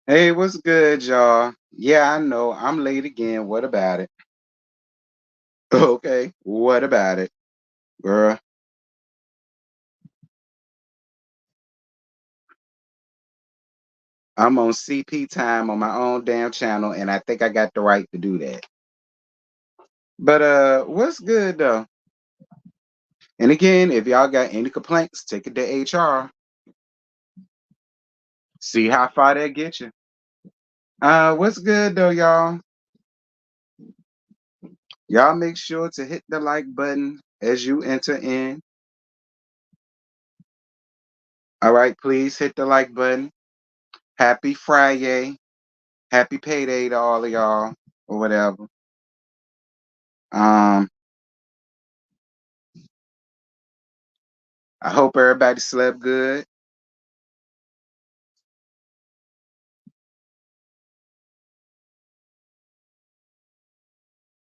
Hey, what's good, y'all? Yeah, I know I'm late again. What about it? Okay, what about it, girl? I'm on CP time on my own damn channel, and I think I got the right to do that. But what's good though? And again, if y'all got any complaints, take it to HR. See how far that get you. What's good though, y'all? Y'all make sure to hit the like button as you enter in. All right, please hit the like button. Happy Friday. Happy payday to all of y'all or whatever. Um, I hope everybody slept good.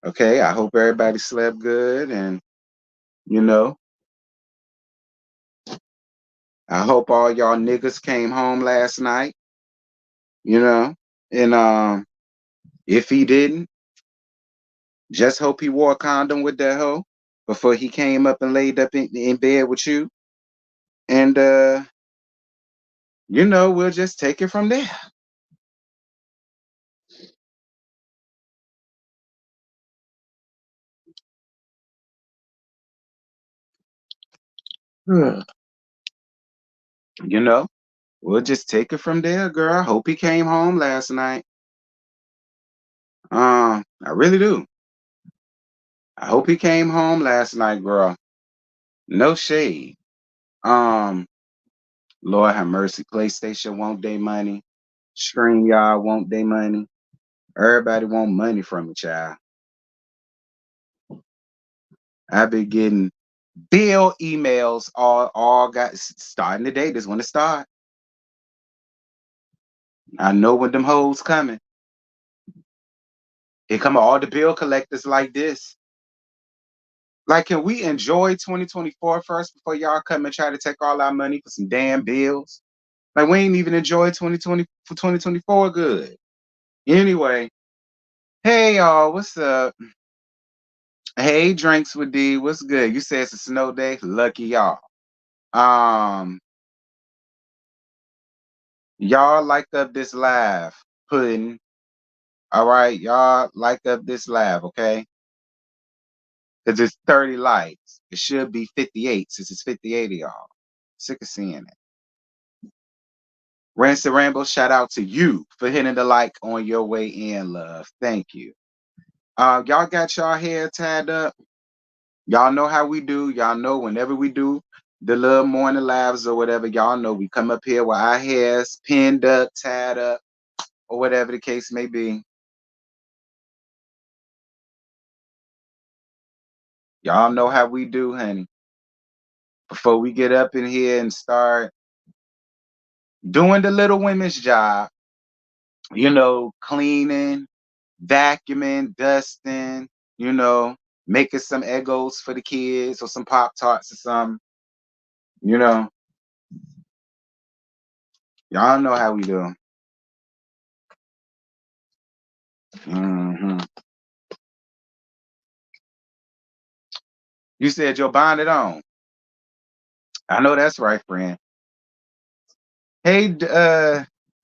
Okay, I hope everybody slept good, and you know, I hope all y'all niggas came home last night. You know, and if he didn't, just hope he wore a condom with that hoe before he came up and laid up in bed with you. And we'll just take it from there. Hmm. You know, we'll just take it from there, girl. I hope he came home last night. I really do. I hope he came home last night, girl. No shade. Um, Lord have mercy. PlayStation want their money. Stream y'all want their money. Everybody want money from me, child. I've been getting bill emails all got starting today. This when it start. I know when them hoes coming. Here come all the bill collectors like this. Like, can we enjoy 2024 first before y'all come and try to take all our money for some damn bills? Like, we ain't even enjoy 2020 for 2024 good. Anyway, hey y'all, what's up? Hey, drinks with D, what's good? You said it's a snow day. Lucky y'all. Um, y'all like up this live pudding. All right, y'all like up this live, okay? Because it's 30 likes. It should be 58 since it's 58 of y'all. Sick of seeing it. Rancy Rambo, shout out to you for hitting the like on your way in, love. Thank you. Y'all got y'all hair tied up. Y'all know how we do. Y'all know whenever we do the little morning lives or whatever, y'all know we come up here with our hairs pinned up, tied up, or whatever the case may be. Y'all know how we do, honey. Before we get up in here and start doing the little women's job, cleaning, vacuuming, dusting, making some Egos for the kids or some Pop Tarts or something, you know. Y'all know how we do. hmm You said your bonnet on. I know that's right, friend. Hey,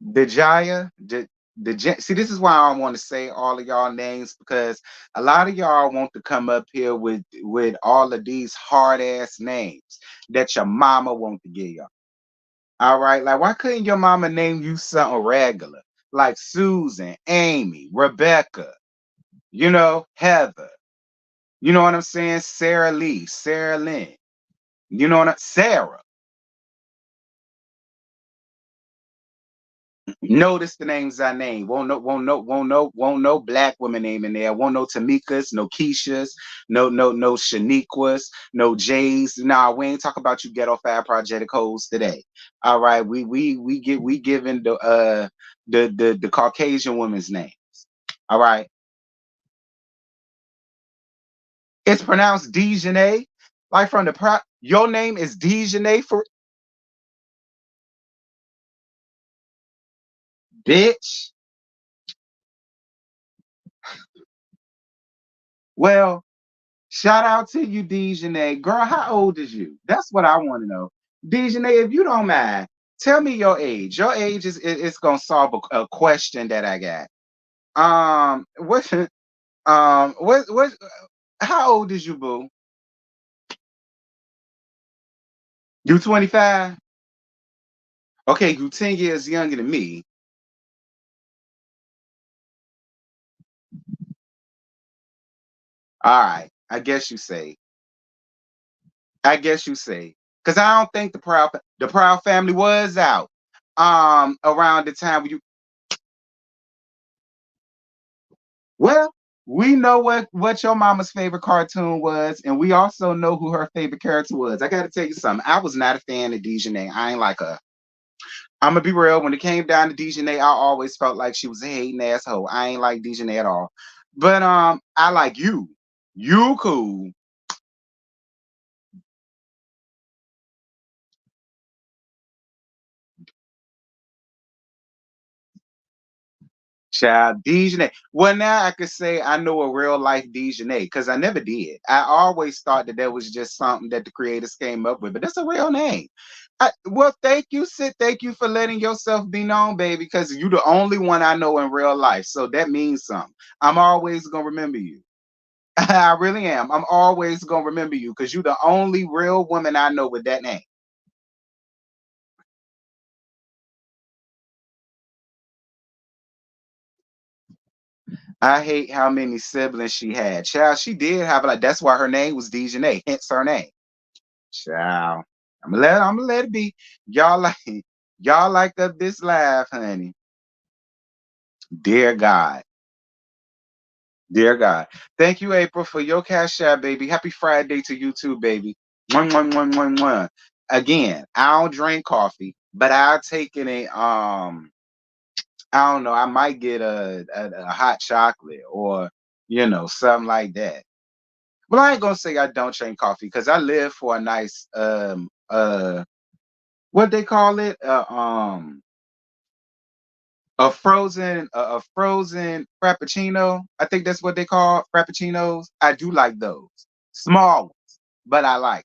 Dejaya, see, this is why I want to say all of y'all names because a lot of y'all want to come up here with all of these hard ass names that your mama want to give y'all. All right, like why couldn't your mama name you something regular like Susan, Amy, Rebecca, Heather, you know what I'm saying? Sarah Lee, Sarah Lynn, Sarah. Notice the names I name. Won't no black woman name in there. Won't no Tamikas, no Keishas, no Shaniquas, no Jays. Nah, we ain't talk about you ghetto fab project hoes today. All right, we giving the Caucasian woman's names. All right, it's pronounced Dejanay. Like from the your name is Dejanay for Bitch. Well, shout out to you, Dejanay. Girl, how old is you? That's what I want to know. Dejanay, if you don't mind, tell me your age. Your age is gonna solve a question that I got. What what how old is you, boo? You 25? Okay, you 10 years younger than me. All right. I guess you say. Because I don't think the Proud Family was out around the time you well, we know what your mama's favorite cartoon was, and we also know who her favorite character was. I gotta tell you something. I was not a fan of Dejanay. I ain't like her. I'm gonna be real. When it came down to Dejanay, I always felt like she was a hating asshole. I ain't like Dejanay at all. But I like you. You cool. Child, Dejanay. Well, now I could say I know a real life Dejanay because I never did. I always thought that was just something that the creators came up with, but that's a real name. Well, thank you, Sid. Thank you for letting yourself be known, baby, because you're the only one I know in real life. So that means something. I'm always gonna remember you. I really am. I'm always gonna remember you because you're the only real woman I know with that name. I hate how many siblings she had. Child, she did have like that's why her name was Dejanay, hence her name. Child. I'm gonna let it be. Y'all like y'all like up this live, honey. Dear God. Dear God. Thank you, April, for your cash out, baby. Happy Friday to you too, baby. Mwah, mwah, mwah, mwah, mwah. Again, I don't drink coffee, but I'll take in I don't know, I might get a hot chocolate or something like that. Well, I ain't gonna say I don't drink coffee because I live for a nice what they call it? A frozen frappuccino. I think that's what they call frappuccinos. I do like those. Small ones, but I like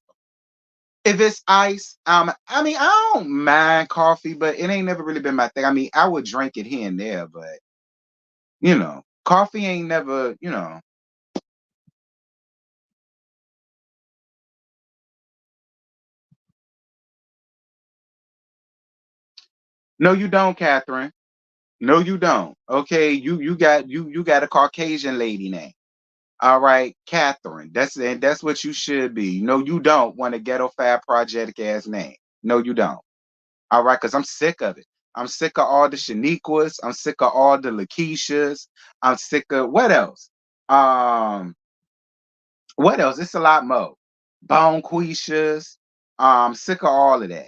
them. If it's ice, I mean, I don't mind coffee, but it ain't never really been my thing. I mean, I would drink it here and there, but coffee ain't never. No, you don't, Catherine. No, you don't. Okay, you got a Caucasian lady name. All right, Catherine. That's what you should be. No, you don't want a ghetto fab project ass name. No, you don't. All right, because I'm sick of it. I'm sick of all the Shaniquas. I'm sick of all the Lakeishas. I'm sick of what else? Um, what else? It's a lot more. Bonquishas. Sick of all of that.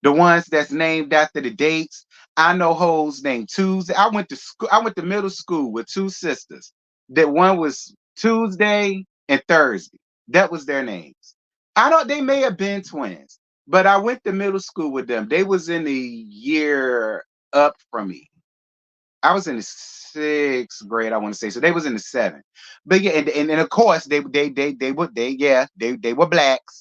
The ones that's named after the dates. I know hoes named Tuesday. I went to school. I went to middle school with two sisters. That one was Tuesday and Thursday. That was their names. I don't. They may have been twins, but I went to middle school with them. They was in the year up from me. I was in the sixth grade. I want to say so. They was in the seventh. But yeah, and of course they were blacks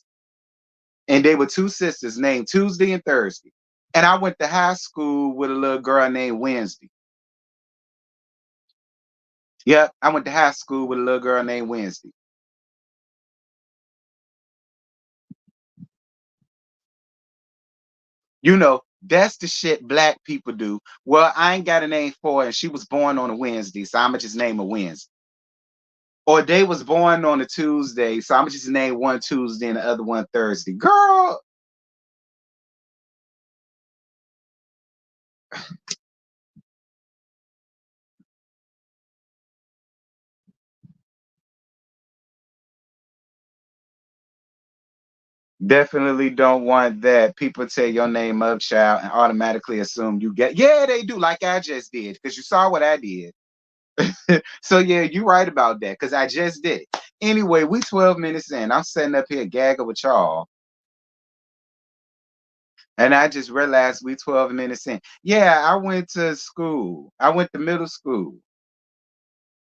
and they were two sisters named Tuesday and Thursday. And I went to high school with a little girl named Wednesday. Yep, I went to high school with a little girl named Wednesday. That's the shit black people do. Well, I ain't got a name for her, and she was born on a Wednesday, so I'ma just name her Wednesday. Or they was born on a Tuesday, so I'ma just name one Tuesday and the other one Thursday. Girl, definitely don't want that. People tell your name up, child, and automatically assume you get. Yeah, they do, like I just did, because you saw what I did. So yeah, you're right about that, because I just did it. Anyway, we 12 minutes in. I'm sitting up here gagging with y'all. And I just realized we 12 minutes in. Yeah, I went to school. I went to middle school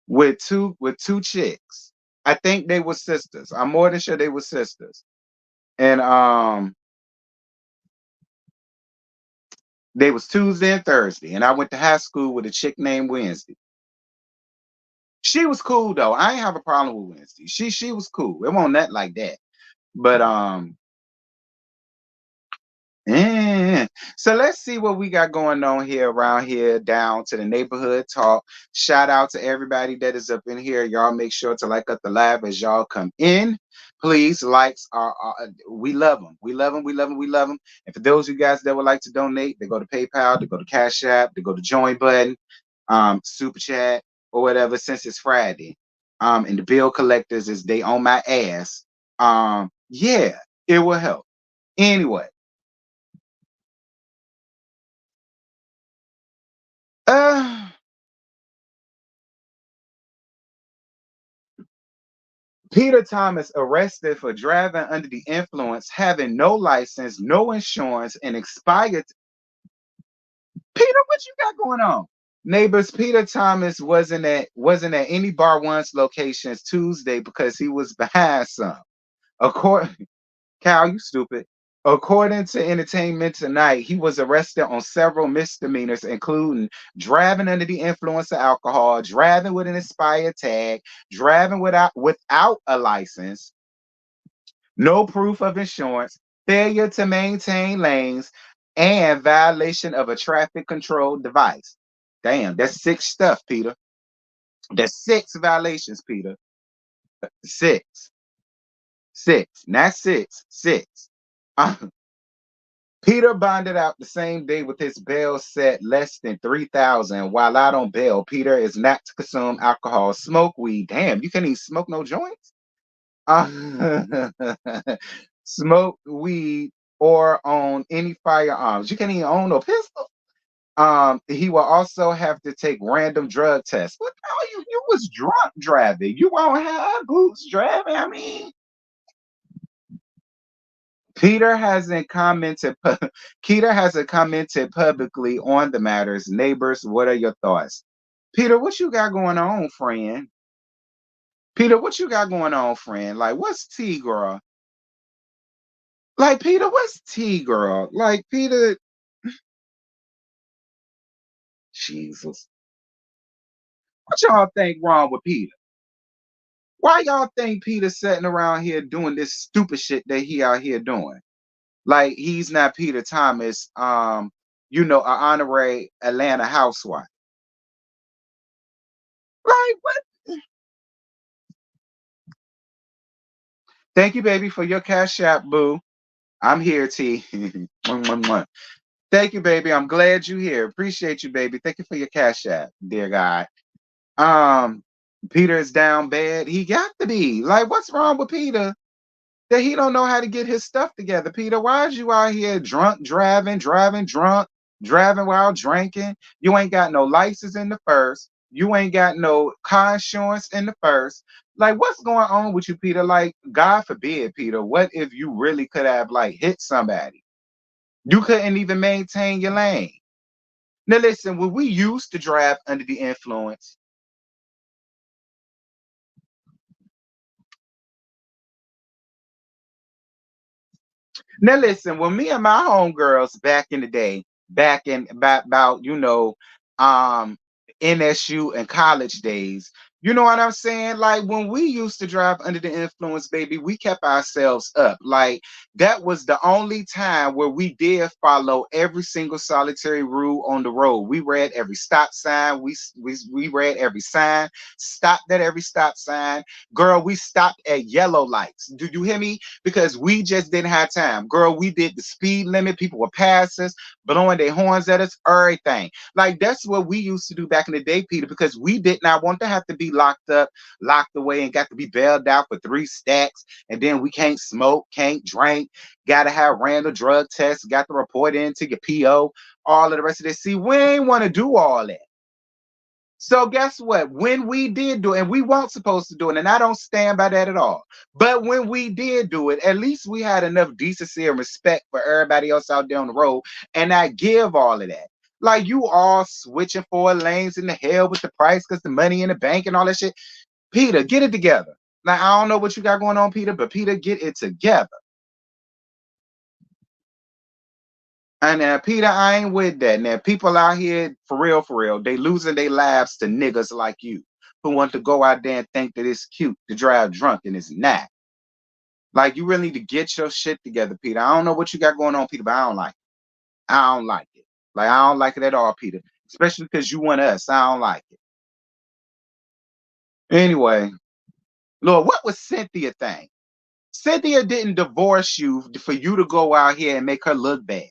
with two chicks. I think they were sisters. I'm more than sure they were sisters. And they was Tuesday and Thursday. And I went to high school with a chick named Wednesday. She was cool though. I ain't have a problem with Wednesday. She was cool. It wasn't that like that. But yeah. So let's see what we got going on here around here down to the neighborhood talk. Shout out to everybody that is up in here. Y'all make sure to like up the live as y'all come in. Please, likes are we love them. We love them. We love them. We love them. And for those of you guys that would like to donate, they go to PayPal, they go to Cash App, they go to Join Button, Super Chat, or whatever. Since it's Friday, and the bill collectors is they on my ass. Yeah, it will help. Anyway. Uh, Peter Thomas arrested for driving under the influence, having no license, no insurance, and expired. Peter, what you got going on? Neighbors, Peter Thomas wasn't at any Bar One's locations Tuesday because he was behind some. According Cal, you stupid. According to Entertainment Tonight, he was arrested on several misdemeanors, including driving under the influence of alcohol, driving with an expired tag, driving without a license, no proof of insurance, failure to maintain lanes, and violation of a traffic control device. Damn, that's six stuff, Peter. That's six violations, Peter. Six, six, not six, six. Peter bonded out the same day with his bail set less than 3,000. While out on bail, Peter is not to consume alcohol, smoke weed. Damn, you can't even smoke no joints? Uh, smoke weed or own any firearms. You can't even own no pistol. He will also have to take random drug tests. What the hell? You was drunk driving. You won't have boots driving. I mean, Peter hasn't commented. Peter hasn't commented publicly on the matters. Neighbors, what are your thoughts? Peter, what you got going on, friend? Peter, what you got going on, friend? Like, what's T, girl? Like, Peter, what's T, girl? Like, Peter, Jesus. What y'all think wrong with Peter? Why y'all think Peter's sitting around here doing this stupid shit that he out here doing? Like, he's not Peter Thomas, an honorary Atlanta housewife. Like, what? Thank you, baby, for your cash app, boo. I'm here, T. Thank you, baby. I'm glad you're here. Appreciate you, baby. Thank you for your cash app, dear God. Um, Peter is down bad. He got to be. Like, what's wrong with Peter? That he don't know how to get his stuff together. Peter, why is you out here drunk, driving drunk, driving while drinking? You ain't got no license in the first. You ain't got no car insurance in the first. Like, what's going on with you, Peter? Like, God forbid, Peter, what if you really could have like hit somebody? You couldn't even maintain your lane. Now listen, when we used to drive under the influence, now listen, when me and my homegirls back in the day, back in about NSU and college days, you know what I'm saying? Like when we used to drive under the influence, baby, we kept ourselves up. Like that was the only time where we did follow every single solitary rule on the road. We read every stop sign. We read every sign. Stopped at every stop sign. Girl, we stopped at yellow lights. Do you hear me? Because we just didn't have time. Girl, we did the speed limit. People would pass us, blowing their horns at us, everything. Like that's what we used to do back in the day, Peter, because we did not want to have to be locked up, locked away, and got to be bailed out for 3 stacks. And then we can't smoke, can't drink, gotta have random drug tests, got to report into your PO, all of the rest of this. See, we ain't want to do all that. So guess what? When we did do it, and we weren't supposed to do it, and I don't stand by that at all. But when we did do it, at least we had enough decency and respect for everybody else out there on the road, and I give all of that. Like you all switching 4 lanes in the hell with the price because the money in the bank and all that shit. Peter, get it together. Like I don't know what you got going on, Peter, but Peter, get it together. And now, Peter, I ain't with that. Now, people out here, for real, they losing their lives to niggas like you who want to go out there and think that it's cute to drive drunk and it's not. Like, you really need to get your shit together, Peter. I don't know what you got going on, Peter, but I don't like it. I don't like it. Like, I don't like it at all, Peter. Especially because you want us. I don't like it. Anyway, Lord, what was Cynthia thing? Cynthia didn't divorce you for you to go out here and make her look bad.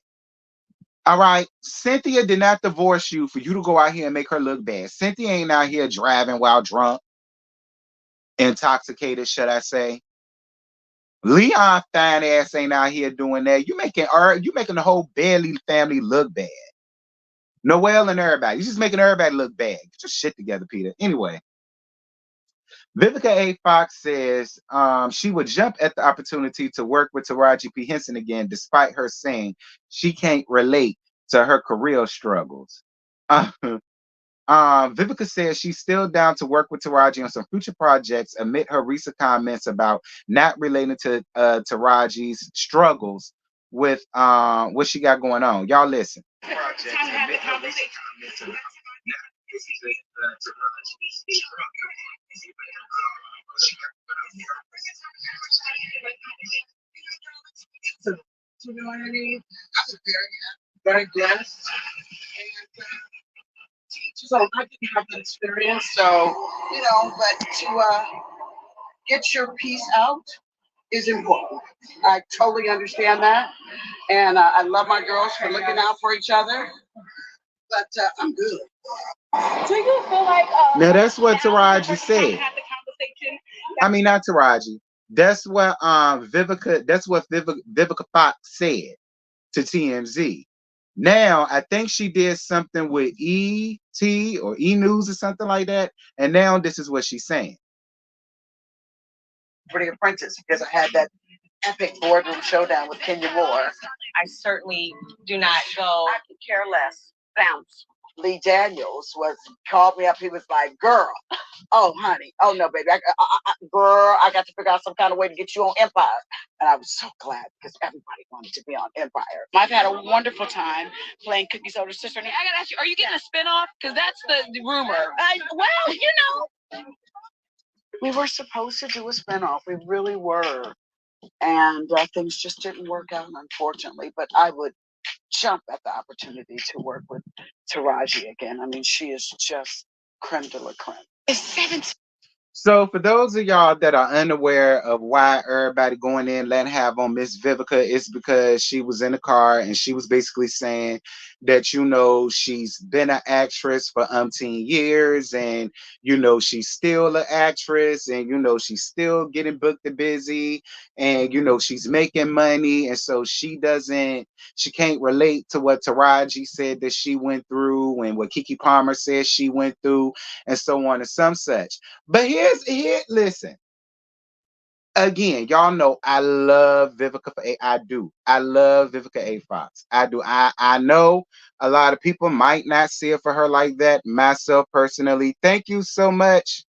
All right. Cynthia did not divorce you for you to go out here and make her look bad. Cynthia ain't out here driving while drunk, intoxicated, should I say. Leon fine ass ain't out here doing that. You making the whole Bailey family look bad. Noel and everybody. You just making everybody look bad. Get your shit together, Peter. Anyway, Vivica A. Fox says she would jump at the opportunity to work with Taraji P. Henson again, despite her saying she can't relate to her career struggles. Vivica says she's still down to work with Taraji on some future projects amid her recent comments about not relating to Taraji's struggles with what she got going on. Y'all listen. So, you know what I mean? I was very blessed. And so I didn't have that experience. So, but to get your piece out is important. I totally understand that. And I love my girls for looking out for each other. But I'm good. Do you feel like Now that's what Taraji said. I mean, not Taraji. That's what Vivica. Vivica Fox said to TMZ. Now I think she did something with ET or E News or something like that, and now this is what she's saying. For the Apprentice, because I had that epic boardroom showdown with Kenya Moore. I certainly do not go. I could care less. Bounce. Lee Daniels called me up. He was like, "Girl, oh honey, oh no, baby, girl, I got to figure out some kind of way to get you on Empire." And I was so glad because everybody wanted to be on Empire. I've had a wonderful time playing Cookie's older sister. I gotta ask you, are you getting a spinoff? Because that's the rumor. Well, we were supposed to do a spinoff. We really were, and things just didn't work out, unfortunately. But I would jump at the opportunity to work with Taraji again. I mean, she is just creme de la creme. It's 17. So for those of y'all that are unaware of why everybody going in letting have on Miss Vivica, it's because she was in the car and she was basically saying that she's been an actress for umpteen years, and she's still an actress, and she's still getting booked and busy, and she's making money, and so she can't relate to what Taraji said that she went through and what Keke Palmer said she went through, and so on and some such. But listen. Again, y'all know I love Vivica A. I do. I love Vivica A. Fox. I do. I know a lot of people might not see it for her like that. Myself personally, thank you so much.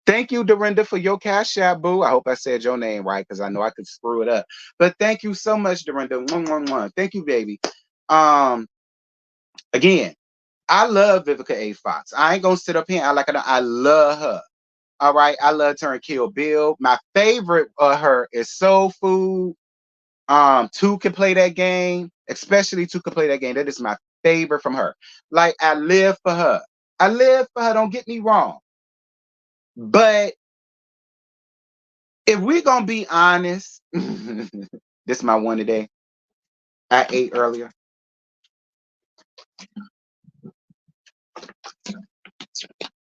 Thank you, Dorinda, for your cash app, boo. I hope I said your name right because I know I could screw it up. But thank you so much, Dorinda. Thank you, baby. Again, I love Vivica A. Fox. I ain't gonna sit up here and act like I love her. All right, I love her in Kill Bill. My favorite of her is Soul Food. Two can play that game, especially Two can play that game. That is my favorite from her. Like I live for her. I live for her. Don't get me wrong. But if we're gonna be honest, this is my one today. I ate earlier.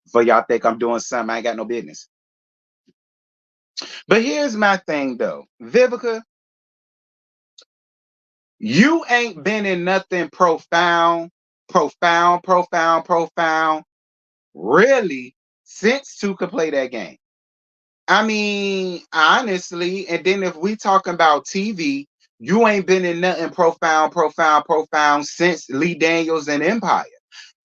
So y'all think I'm doing something I ain't got no business. But here's my thing though, Vivica. You ain't been in nothing profound profound, profound, profound. Really, since two could play that game. I mean, honestly, and then if we talking about TV, you ain't been in nothing profound, profound, profound since Lee Daniels and Empire.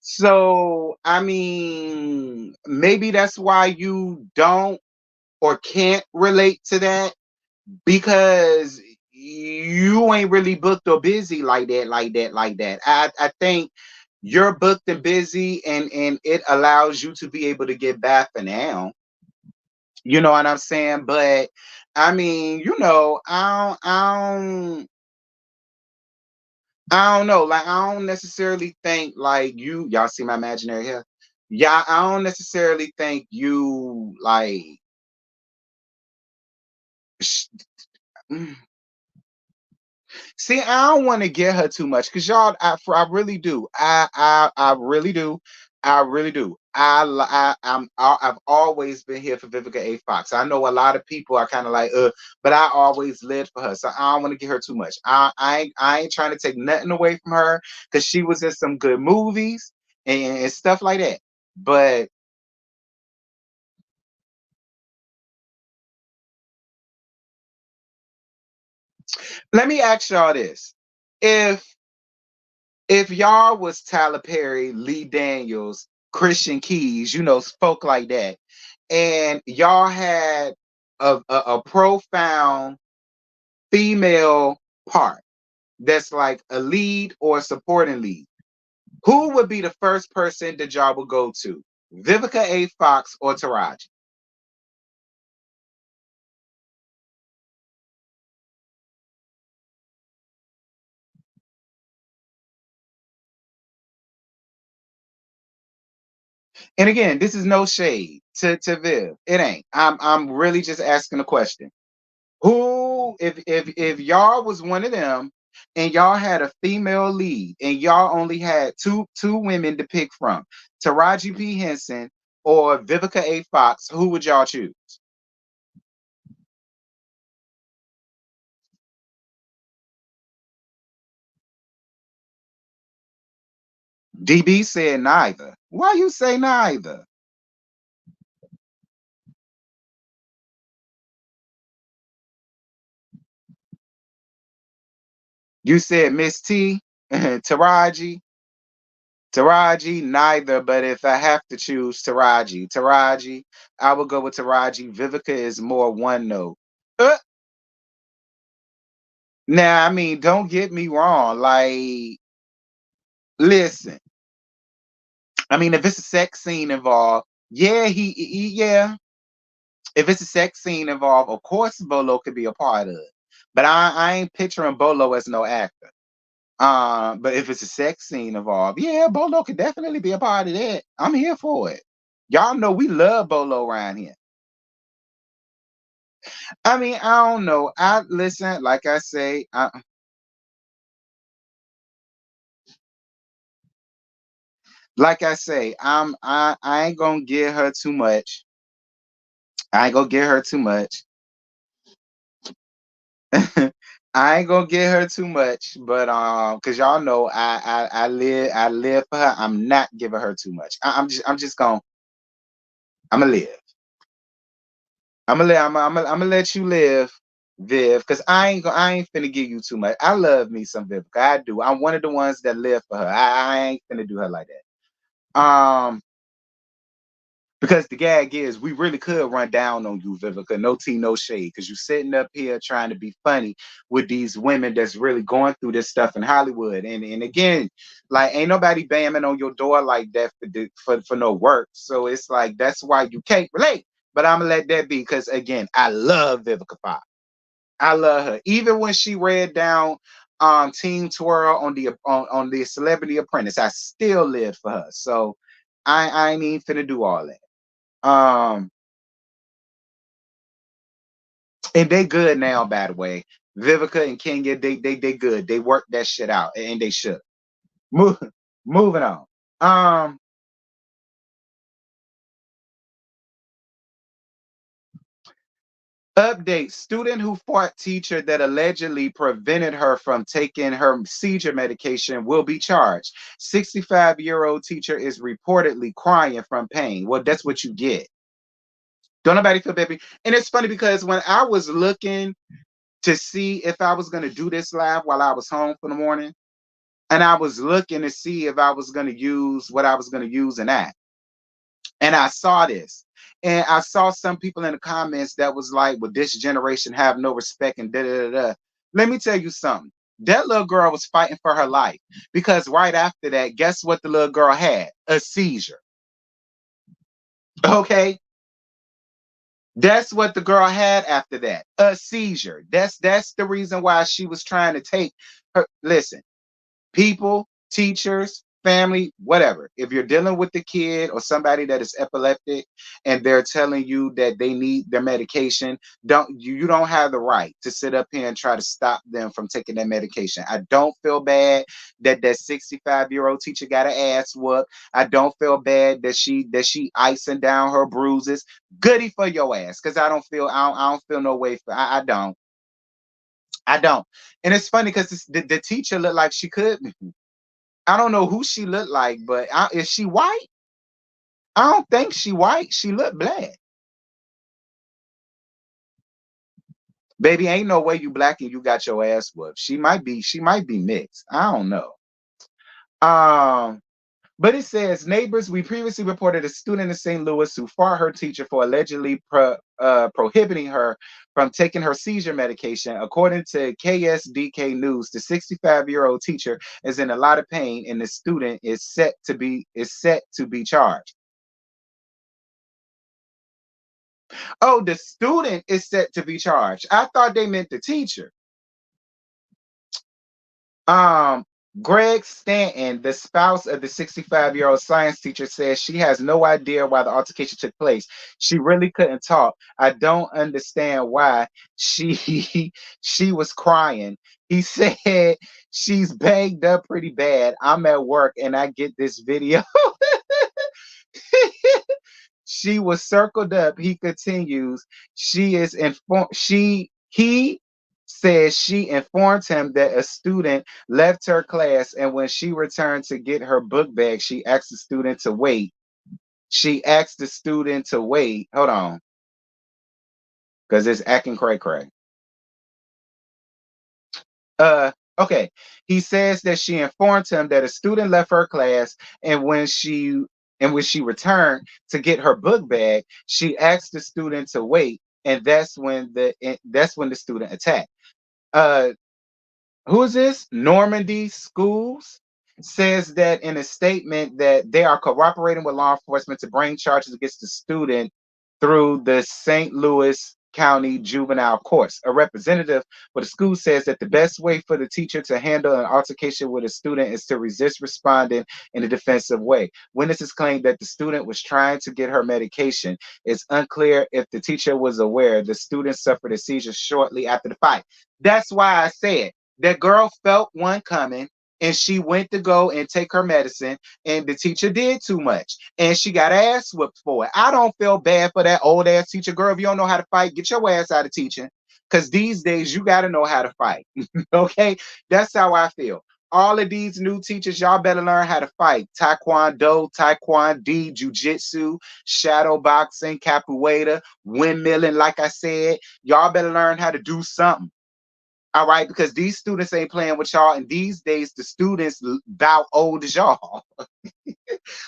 So, I mean, maybe that's why you don't or can't relate to that because you ain't really booked or busy like that, like that, like that. I think you're booked and busy, and it allows you to be able to get back for now. You know what I'm saying? But I mean, I don't know. Like, I don't necessarily think like y'all see my imaginary here. Yeah, I don't necessarily think you like. sh- mm, See, I don't want to get her too much because y'all, I really do. I really do. I really do. I've always been here for Vivica A. Fox. I know a lot of people are kind of like, but I always lived for her, so I don't want to get her too much. I ain't trying to take nothing away from her because she was in some good movies and stuff like that. But let me ask y'all this: if y'all was Tyler Perry, Lee Daniels, Christian Keys, folk like that, and y'all had a profound female part that's like a lead or a supporting lead, who would be the first person that y'all would go to? Vivica A. Fox or Taraji? And again, this is no shade to Viv. It ain't. I'm really just asking a question. Who, if y'all was one of them and y'all had a female lead and y'all only had two women to pick from, Taraji P. Henson or Vivica A. Fox, who would y'all choose? DB said neither. Why you say neither? You said Miss T, Taraji. Taraji, neither, but if I have to choose Taraji, I would go with Taraji. Vivica is more one note. Uh, Now, I mean, don't get me wrong. Like, listen, I mean, if it's a sex scene involved, yeah, yeah. If it's a sex scene involved, of course Bolo could be a part of it. But I ain't picturing Bolo as no actor. But if it's a sex scene involved, yeah, Bolo could definitely be a part of that. I'm here for it. Y'all know we love Bolo around here. I mean, I don't know. I listen, like I say, I ain't gonna give her too much. I ain't gonna give her too much. I ain't gonna get her too much, but cause y'all know I live for her. I'm not giving her too much. I'm just gonna I'm gonna live. I'm gonna let you live, Viv, cause I ain't finna give you too much. I love me some Viv. I do. I'm one of the ones that live for her. I ain't finna do her like that. Because the gag is, we really could run down on you, Vivica. No tea, no shade. Because you're sitting up here trying to be funny with these women that's really going through this stuff in Hollywood. And again, like, ain't nobody bamming on your door like that for no work. So it's like, that's why you can't relate. But I'm going to let that be because, again, I love Vivica Fox. I love her. Even when she read down Team Twirl on the Celebrity Apprentice, I still lived for her. So I ain't even finna do all that. Um, and they good now, by the way. Vivica and Kenya, they good. They worked that shit out, and they should. Move, moving on. Um, Update: student who fought teacher that allegedly prevented her from taking her seizure medication will be charged. 65-year-old teacher is reportedly crying from pain. Well, that's what you get. Don't nobody feel bad. And it's funny because when I was looking to see if I was going to do this live while I was home for the morning, and I was looking to see if I was going to use what I was going to use in that, and I saw this. And I saw some people in the comments that was like, well, this generation have no respect and da da da da. Let me tell you something. That little girl was fighting for her life because right after that, guess what the little girl had? A seizure. Okay. That's what the girl had after that. A seizure. That's the reason why she was trying to take her. Listen, people, teachers, family, whatever. If you're dealing with the kid or somebody that is epileptic and they're telling you that they need their medication, you don't have the right to sit up here and try to stop them from taking their medication. I don't feel bad that 65-year-old teacher got an ass whoop. I don't feel bad that she icing down her bruises. Goody for your ass, because I don't feel no way for I don't. I don't. And it's funny because the teacher looked like she could. I don't know who she looked like, but is she white? I don't think she white. She looked black. Baby, ain't no way you black and you got your ass whooped. She might be mixed. I don't know. Um, but it says neighbors, we previously reported a student in St. Louis who fought her teacher for allegedly prohibiting her from taking her seizure medication. According to KSDK News, the 65-year-old teacher is in a lot of pain, and the student is set to be charged. Oh, the student is set to be charged. I thought they meant the teacher. Um, Greg Stanton, the spouse of the 65-year-old science teacher, says she has no idea why the altercation took place. She really couldn't talk. I don't understand why she she was crying. He said she's banged up pretty bad. I'm at work and I get this video. She was circled up. He continues. She is informed. He says she informed him that a student left her class, and when she returned to get her book bag, she asked the student to wait. She asked the student to wait. Hold on, because it's acting cray cray. Okay. He says that she informed him that a student left her class, and when she returned to get her book bag, she asked the student to wait, and that's when the student attacked. Uh, who is this? Normandy Schools says that in a statement that they are cooperating with law enforcement to bring charges against the student through the St. Louis County Juvenile Courts. A representative for the school says that the best way for the teacher to handle an altercation with a student is to resist responding in a defensive way. Witnesses claim that the student was trying to get her medication. It's unclear if the teacher was aware the student suffered a seizure shortly after the fight. That's why I said that girl felt one coming and she went to go and take her medicine, and the teacher did too much and she got ass whooped for it. I don't feel bad for that old ass teacher. Girl, if you don't know how to fight, get your ass out of teaching, because these days you got to know how to fight. Okay, that's how I feel. All of these new teachers, y'all better learn how to fight. Taekwondo, Taekwondo, Jiu-Jitsu, shadow boxing, capoeira, windmilling. Like I said, y'all better learn how to do something. All right, because these students ain't playing with y'all, and these days the students about old as y'all.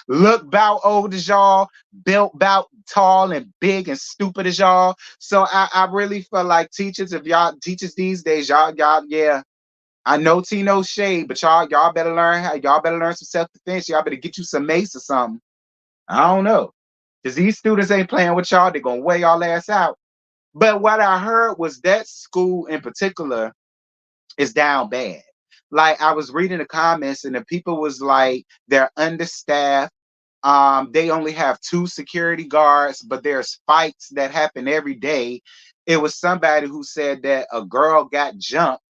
Look about old as y'all, built about tall and big and stupid as y'all. So I really feel like teachers, if y'all teachers these days, y'all, yeah. I know Tino shade, but y'all better learn some self-defense. Y'all better get you some mace or something. I don't know. Because these students ain't playing with y'all, they're gonna wear y'all ass out. But what I heard was that school in particular is down bad. Like I was reading the comments and the people was like they're understaffed. They only have two security guards, but there's fights that happen every day. It was somebody who said that a girl got jumped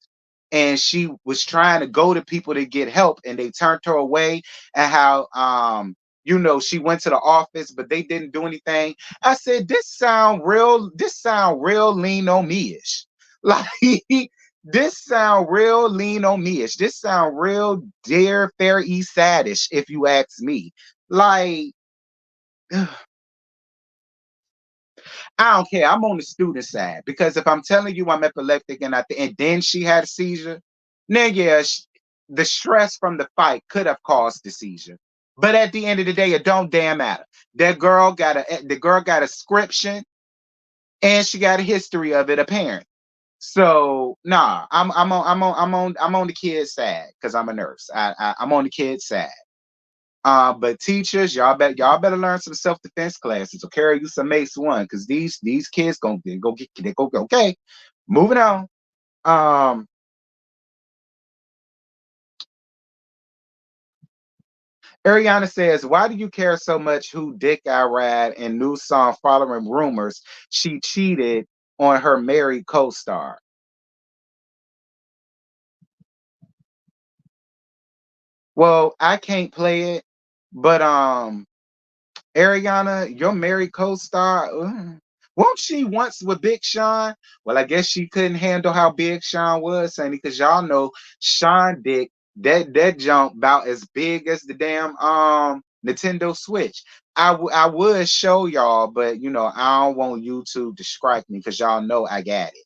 and she was trying to go to people to get help and they turned her away, and how you know, she went to the office, but they didn't do anything. I said, this sound real lean on me-ish. Like, this sound real lean on me-ish. This sound real Dear Fair East Side-ish, if you ask me. Like, I don't care. I'm on the student side because if I'm telling you I'm epileptic and then she had a seizure, then yeah, the stress from the fight could have caused the seizure. But at the end of the day, it don't damn matter. The girl got a scription and she got a history of it apparent. So nah, I'm on the kid's side because I'm a nurse. I'm on the kid's side. But teachers, y'all better learn some self defense classes or carry you some Mace One because these kids go okay. Moving on. Um, Ariana says, "Why do you care so much who dick I ride in new song following rumors she cheated on her married co-star?" Well, I can't play it, but Ariana, your married co-star, won't she once with Big Sean? Well, I guess she couldn't handle how big Sean was, Sonny, because y'all know Sean dick that jump about as big as the damn Nintendo Switch. I would show y'all, but you know I don't want YouTube to strike me because y'all know I got it.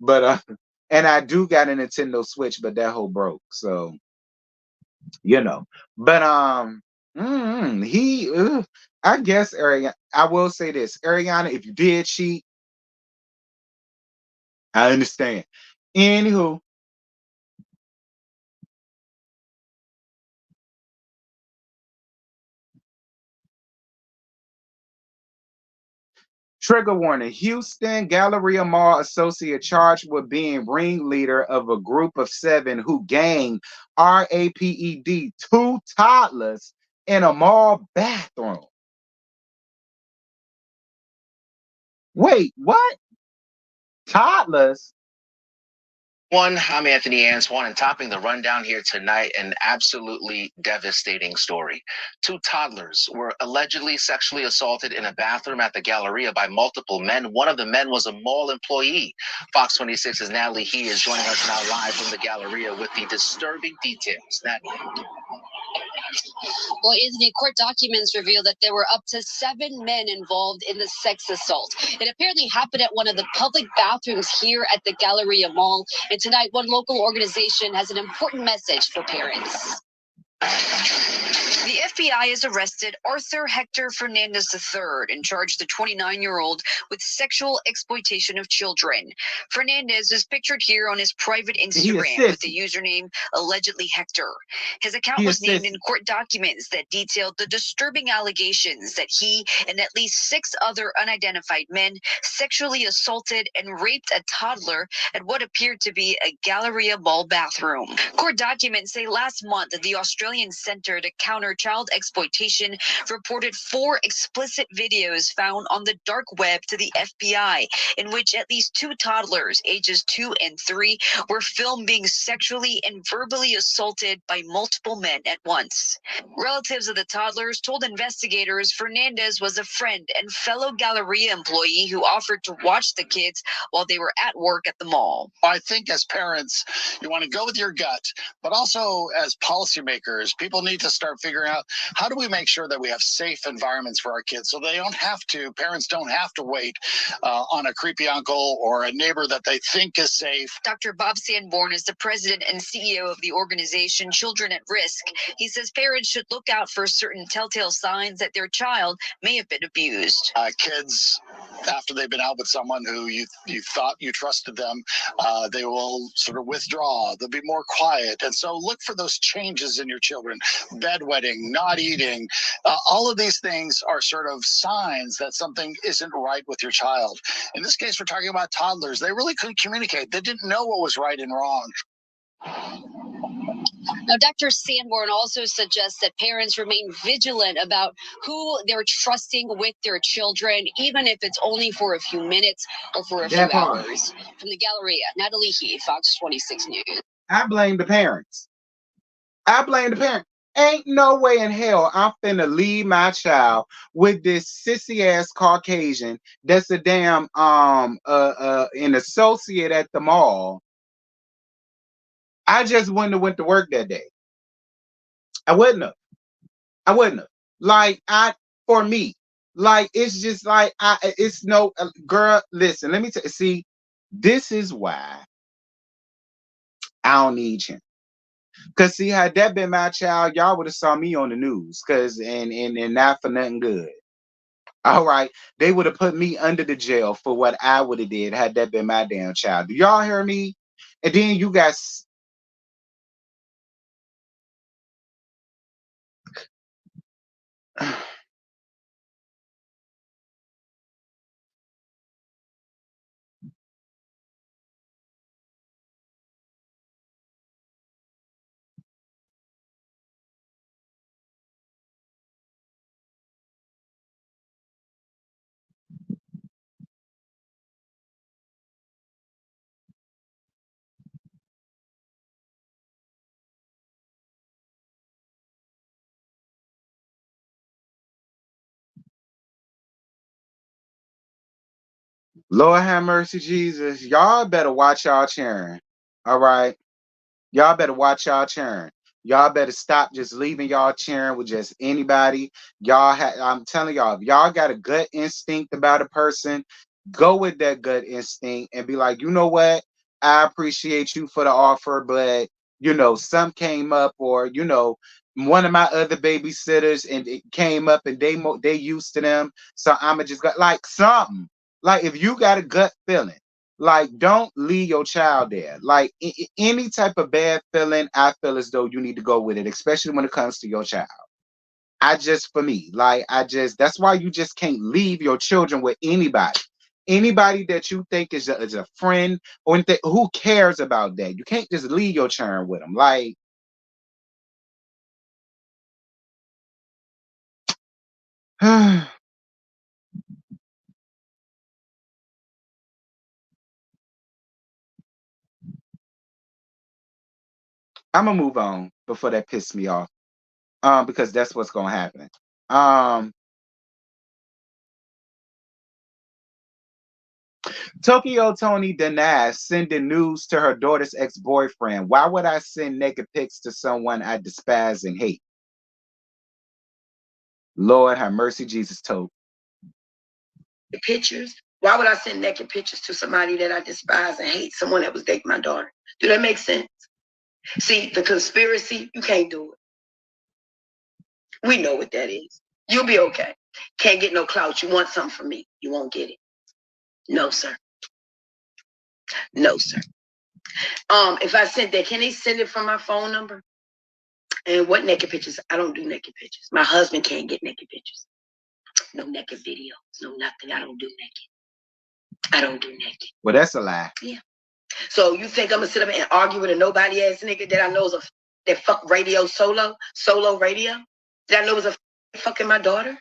But and I do got a Nintendo Switch, but that whole broke, so you know. But he, I guess Ariana. I will say this, Ariana, if you did cheat, I understand. Anywho, trigger warning: Houston Galleria Mall associate charged with being ringleader of a group of 7 who ganged RAPED 2 toddlers in a mall bathroom. Wait, what? Toddlers? I'm Anthony Answan, and topping the rundown here tonight, an absolutely devastating story. 2 toddlers were allegedly sexually assaulted in a bathroom at the Galleria by multiple men. One of the men was a mall employee. Fox 26's Natalie He is joining us now live from the Galleria with the disturbing details. Well, Anthony, court documents reveal that there were up to 7 men involved in the sex assault. It apparently happened at one of the public bathrooms here at the Galleria Mall. And tonight, one local organization has an important message for parents. The FBI has arrested Arthur Hector Fernandez III and charged the 29-year-old with sexual exploitation of children. Fernandez is pictured here on his private Instagram with the username allegedly Hector. His account was named in court documents that detailed the disturbing allegations that he and at least 6 other unidentified men sexually assaulted and raped a toddler at what appeared to be a Galleria Mall bathroom. Court documents say last month that the Australian Center to Counter Child Exploitation reported 4 explicit videos found on the dark web to the FBI, in which at least 2 toddlers, ages 2 and 3, were filmed being sexually and verbally assaulted by multiple men at once. Relatives of the toddlers told investigators Fernandez was a friend and fellow Galleria employee who offered to watch the kids while they were at work at the mall. I think as parents, you want to go with your gut, but also as policymakers, people need to start figuring out how do we make sure that we have safe environments for our kids so parents don't have to wait on a creepy uncle or a neighbor that they think is safe. Dr. Bob Sanborn is the president and CEO of the organization Children at Risk. He says parents should look out for certain telltale signs that their child may have been abused. Kids, after they've been out with someone who you thought you trusted them, they will sort of withdraw. They'll be more quiet. And so look for those changes in your children. Bedwetting, not eating. All of these things are sort of signs that something isn't right with your child. In this case, we're talking about toddlers. They really couldn't communicate. They didn't know what was right and wrong. Now, Dr. Sanborn also suggests that parents remain vigilant about who they're trusting with their children, even if it's only for a few minutes or for a few hours. From the Galleria, Natalie He, Fox 26 News. I blame the parents. Ain't no way in hell I'm finna leave my child with this sissy ass Caucasian that's a damn an associate at the mall. I just wouldn't have went to work that day. I wouldn't have. I wouldn't have. Like I for me, like it's just like it's no girl. Listen, let me see. This is why I don't need him. Cause see, had that been my child, y'all would have saw me on the news. Cause and not for nothing good. All right, they would have put me under the jail for what I would have did had that been my damn child. Do y'all hear me? And then you guys, Lord have mercy, Jesus. Y'all better watch y'all cheering. All right. Y'all better watch y'all cheering. Y'all better stop just leaving y'all cheering with just anybody. I'm telling y'all, if y'all got a gut instinct about a person, go with that gut instinct and be like, you know what? I appreciate you for the offer, but some came up, or one of my other babysitters and it came up and they used to them. So I'ma just got like something. Like if you got a gut feeling. Like, don't leave your child there. Like, any type of bad feeling, I feel as though you need to go with it, especially when it comes to your child. For me, like, that's why you just can't leave your children with anybody. Anybody that you think is a friend or anything, who cares about that? You can't just leave your children with them. Like, I'm gonna move on before that pisses me off. Because that's what's gonna happen. Um, Tokyo Tony denies sending news to her daughter's ex-boyfriend. Why would I send naked pics to someone I despise and hate? Lord have mercy, Jesus told. The pictures. Why would I send naked pictures to somebody that I despise and hate? Someone that was dating my daughter. Do that make sense? See, the conspiracy, you can't do it. We know what that is. You'll be okay. Can't get no clout. You want something from me. You won't get it. No, sir. No, sir. If I sent that, can they send it from my phone number? And what naked pictures? I don't do naked pictures. My husband can't get naked pictures. No naked videos. No nothing. I don't do naked. I don't do naked. Well, that's a lie. Yeah. So you think I'm gonna sit up and argue with a nobody ass nigga that I know is that fuck radio solo radio? Did I know was a fucking my daughter?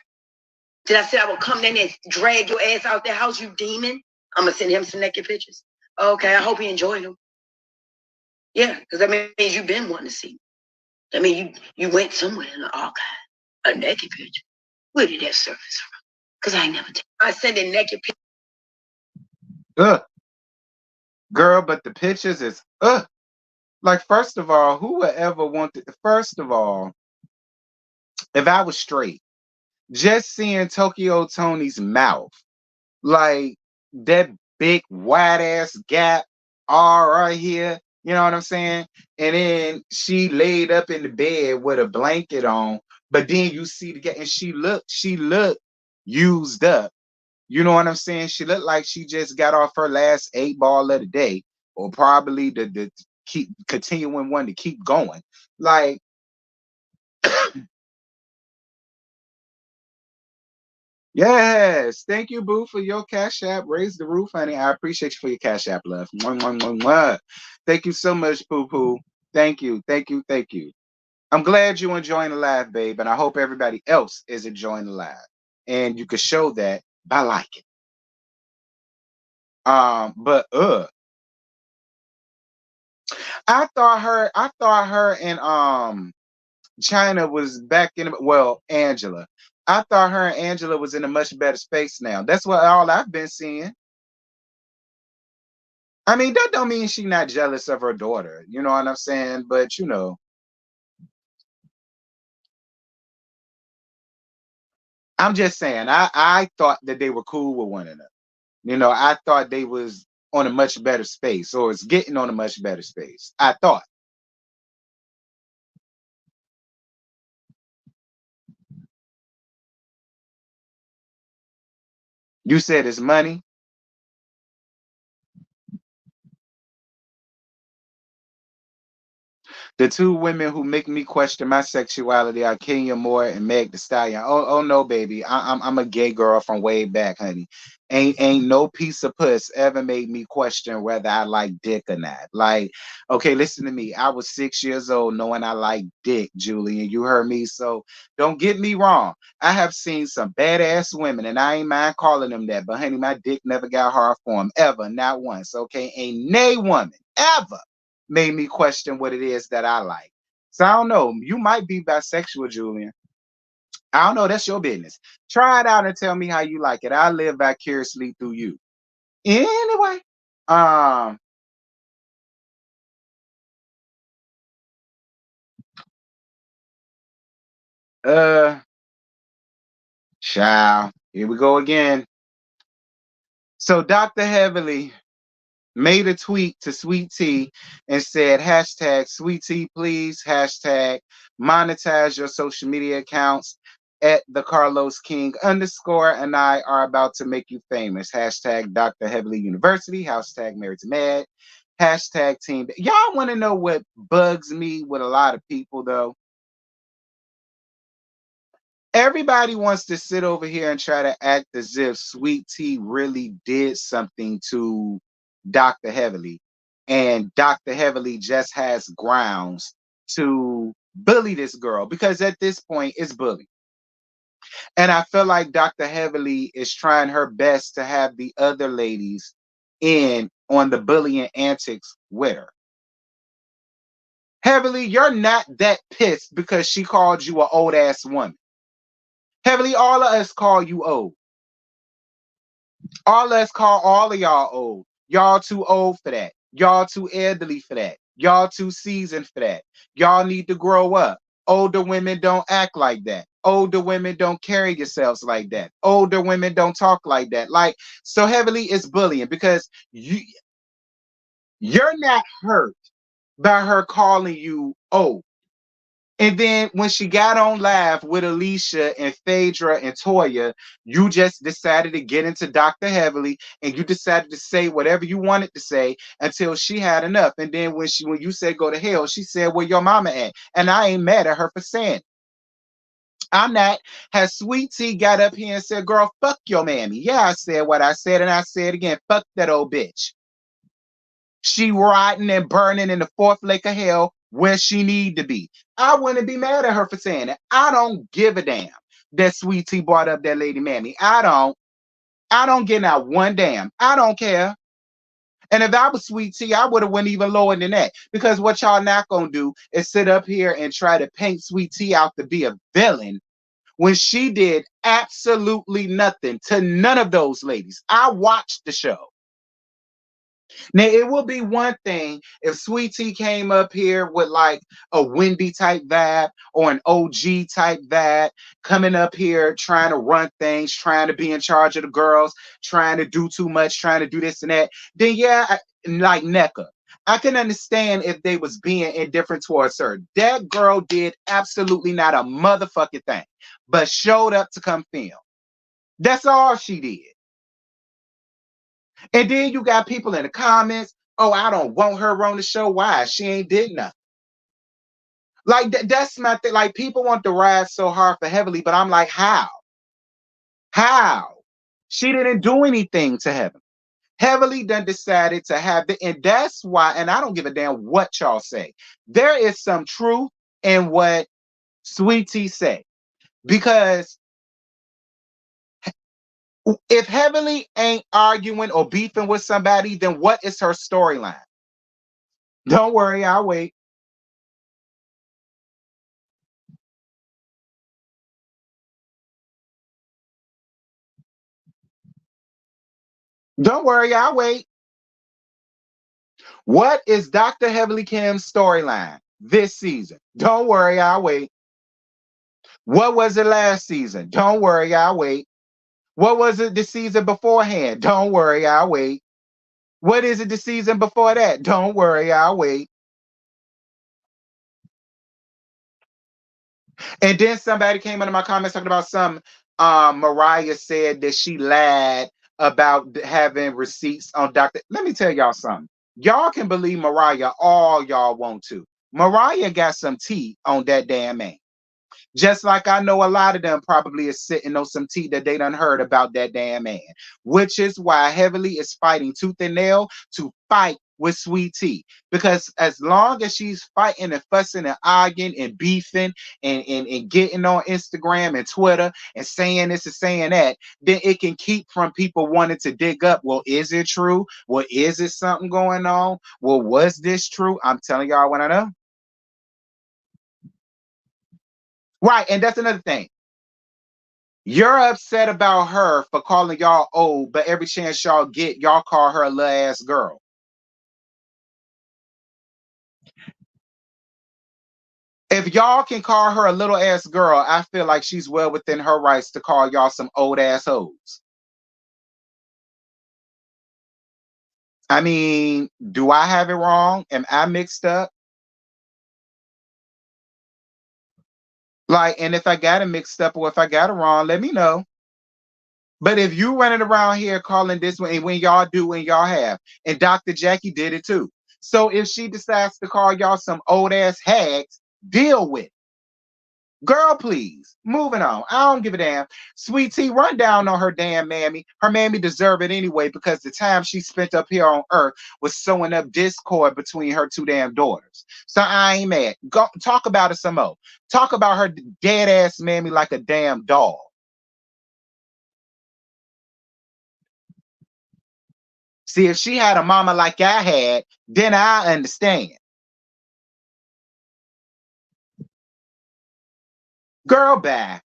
Did I say I would come in and drag your ass out the house, you demon? I'm gonna send him some naked pictures. Okay, I hope he enjoyed them. Yeah, because that means you've been wanting to see. That means you went somewhere in the archive. A naked picture. Where did that surface from? Because I never did. I send a naked picture. Girl, but the pictures is like, first of all, who would ever want to, first of all, if I was straight, just seeing Tokyo Tony's mouth, like that big wide ass gap all right here, you know what I'm saying? And then she laid up in the bed with a blanket on, but then you see the gap and she looked used up. You know what I'm saying? She looked like she just got off her last 8 ball of the day, or probably the keep continuing one to keep going. Like, yes, thank you, Boo, for your cash app. Raise the roof, honey. I appreciate you for your cash app, love. Mwah, mwah, mwah, mwah. Thank you so much, Poo Poo. Thank you, thank you, thank you. I'm glad you're enjoying the live, babe, and I hope everybody else is enjoying the live. And you can show that by liking. But I thought her and China was back in, well, Angela. I thought her and Angela was in a much better space now. That's what all I've been seeing. I mean, that don't mean she not jealous of her daughter. You know what I'm saying? But I'm just saying, I thought that they were cool with one another. I thought they was on a much better space, or it's getting on a much better space. I thought. You said it's money. The two women who make me question my sexuality are Kenya Moore and Meg Thee Stallion. Oh no, baby. I'm a gay girl from way back, honey. Ain't no piece of puss ever made me question whether I like dick or not. Like, okay, listen to me. I was 6 years old knowing I like dick, Julie, and you heard me. So don't get me wrong. I have seen some badass women, and I ain't mind calling them that. But honey, my dick never got hard for them ever, not once. Okay, ain't nay woman ever made me question what it is that I like. So I don't know. You might be bisexual, Julian. I don't know. That's your business. Try it out and tell me how you like it. I live vicariously through you. Anyway, um, uh, child. Here we go again. So Dr. Heavily made a tweet to Sweet Tea and said, hashtag Sweet Tea, please, hashtag monetize your social media accounts at the Carlos King _ and I are about to make you famous. Hashtag Dr. Heavily University, hashtag Married to Mad, hashtag team. Y'all want to know what bugs me with a lot of people though? Everybody wants to sit over here and try to act as if Sweet Tea really did something to Dr. Heavily, and Dr. Heavily just has grounds to bully this girl because at this point it's bullying. And I feel like Dr. Heavily is trying her best to have the other ladies in on the bullying antics with her. Heavily, you're not that pissed because she called you an old ass woman. Heavily, all of us call you old. All us call all of y'all old. Y'all too old for that. Y'all too elderly for that. Y'all too seasoned for that. Y'all need to grow up. Older women don't act like that. Older women don't carry yourselves like that. Older women don't talk like that. Like, so Heavily it's bullying because you're not hurt by her calling you old. And then when she got on live with Alicia and Phaedra and Toya, you just decided to get into Dr. Heavily and you decided to say whatever you wanted to say until she had enough. And then when you said go to hell, she said, where your mama at? And I ain't mad at her for saying it. I'm not. Has Sweet Tea got up here and said, girl, fuck your mammy. Yeah, I said what I said, and I said again, fuck that old bitch. She rotting and burning in the fourth lake of hell where she need to be. I wouldn't be mad at her for saying it. I don't give a damn that Sweet Tea brought up that lady mammy. I don't. I don't get out one damn. I don't care. And if I was Sweet Tea, I would have went even lower than that. Because what y'all not gonna do is sit up here and try to paint Sweet Tea out to be a villain when she did absolutely nothing to none of those ladies. I watched the show. Now, it would be one thing if Sweet Tea came up here with like a Wendy type vibe or an OG type vibe, coming up here trying to run things, trying to be in charge of the girls, trying to do too much, trying to do this and that. Then, yeah, like NECA. I can understand if they was being indifferent towards her. That girl did absolutely not a motherfucking thing, but showed up to come film. That's all she did. And then you got people in the comments, oh, I don't want her on the show. Why? She ain't did nothing. Like that's my thing. Like people want to ride so hard for Heavily, but I'm like, how? How? She didn't do anything to Heaven. Heavily done decided to have it, and that's why, and I don't give a damn what y'all say. There is some truth in what Sweet Tea say. Because if Heavily ain't arguing or beefing with somebody, then what is her storyline? Don't worry, I'll wait. Don't worry, I'll wait. What is Dr. Heavenly Kim's storyline this season? Don't worry, I'll wait. What was it last season? Don't worry, I'll wait. What was it the season beforehand? Don't worry, I'll wait. What is it the season before that? Don't worry, I'll wait. And then somebody came into my comments talking about some Mariah said that she lied about having receipts on Dr. Let me tell y'all something. Y'all can believe Mariah all y'all want to. Mariah got some tea on that damn man. Just like I know a lot of them probably is sitting on some tea that they done heard about that damn man, which is why Heavenly is fighting tooth and nail to fight with Sweet Tea. Because as long as she's fighting and fussing and arguing and beefing and getting on Instagram and Twitter and saying this and saying that, then it can keep from people wanting to dig up. Well, is it true? Well, is it something going on? Well, was this true? I'm telling y'all what I know. Right, and that's another thing. You're upset about her for calling y'all old, but every chance y'all get, y'all call her a little ass girl. If y'all can call her a little ass girl, I feel like she's well within her rights to call y'all some old ass hoes. I mean, do I have it wrong? Am I mixed up? Like, and if I got it mixed up or if I got it wrong, let me know. But if you running around here calling this one, and when y'all do, when y'all have, and Dr. Jackie did it too. So if she decides to call y'all some old ass hags, deal with it. Girl, please. Moving on. I don't give a damn. Sweet Tea, run down on her damn mammy. Her mammy deserve it anyway because the time she spent up here on earth was sewing up discord between her two damn daughters. So I ain't mad. Go talk about it some more. Talk about her dead ass mammy like a damn dog. See, if she had a mama like I had, then I understand. Girl, bye.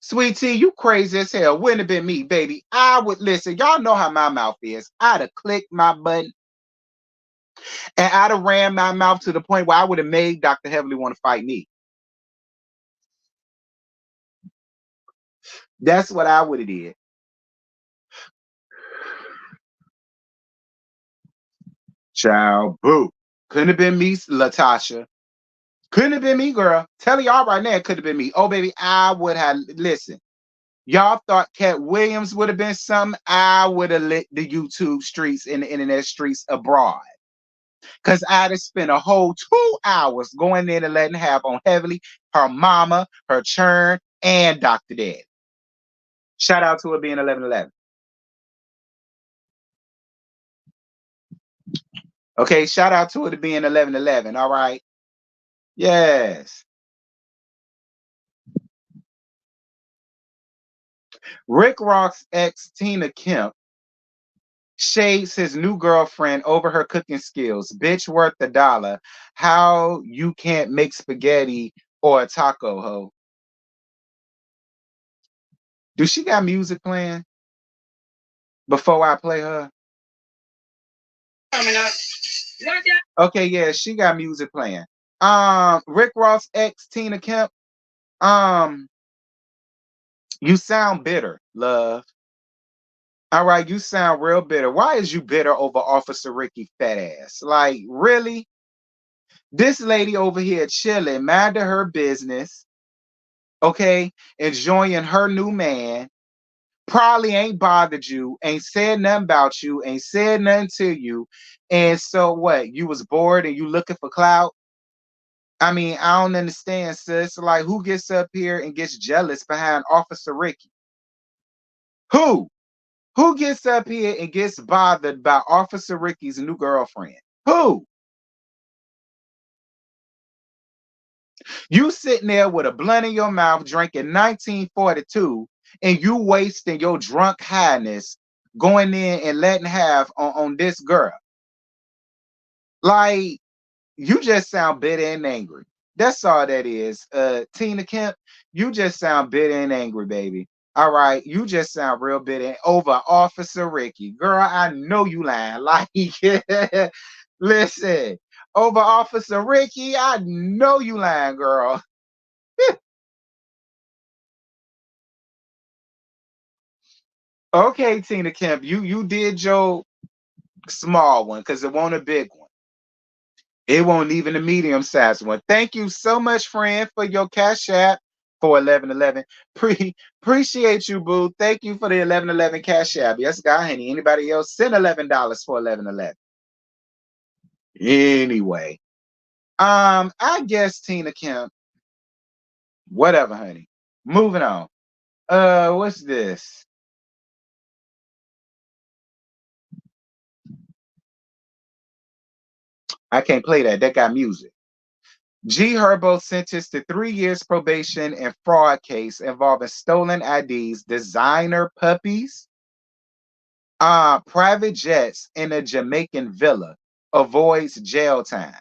Sweet Tea, you crazy as hell. Wouldn't have been me, baby. I would listen. Y'all know how my mouth is. I'd have clicked my button and I'd have ran my mouth to the point where I would have made Dr. Heavenly want to fight me. That's what I would have did. Child, boo. Couldn't have been me, Latasha. Couldn't have been me, girl. Tell y'all right now, it could have been me. Oh, baby, I would have. Listen, y'all thought Cat Williams would have been something. I would have lit the YouTube streets and the internet streets abroad. Because I'd have spent a whole 2 hours going in and letting have on Heavily, her mama, her churn, and Dr. Dad. Shout out to it being 11/11. Okay, shout out to it being 11/11. All right. Yes. Rick Rock's ex Tina Kemp shades his new girlfriend over her cooking skills. Bitch worth $1. How you can't make spaghetti or a taco, ho? Do she got music playing before I play her? Coming up. Okay, yeah, she got music playing. Rick Ross ex Tina Kemp. Um, you sound bitter, love. All right, you sound real bitter. Why is you bitter over Officer Ricky fat ass? Like, really? This lady over here chilling, minding her business, okay, enjoying her new man, probably ain't bothered you, ain't said nothing about you, ain't said nothing to you. And so what? You was bored and you looking for clout? I mean, I don't understand, sis. Like, who gets up here and gets jealous behind Officer Ricky? Who? Who gets up here and gets bothered by Officer Ricky's new girlfriend? Who? You sitting there with a blunt in your mouth, drinking 1942, and you wasting your drunk highness going in and letting have on this girl. Like, you just sound bitter and angry. That's all that is. Tina Kemp, you just sound bitter and angry, baby. All right, you just sound real bitter over Officer Ricky. Girl, I know you lying. Like, listen, over Officer Ricky, I know you lying, girl. Okay, Tina Kemp, you did your small one because it won't a big one. It won't even a medium sized one. Thank you so much, friend, for your cash app for 1111. Appreciate you, boo. Thank you for the 1111 cash app. Yes, God, honey. Anybody else send $11 for 1111. Anyway, I guess Tina Kemp, whatever, honey. Moving on. What's this? I can't play that. That got music. G Herbo sentenced to 3 years probation and fraud case involving stolen IDs, designer puppies, private jets in a Jamaican villa, avoids jail time.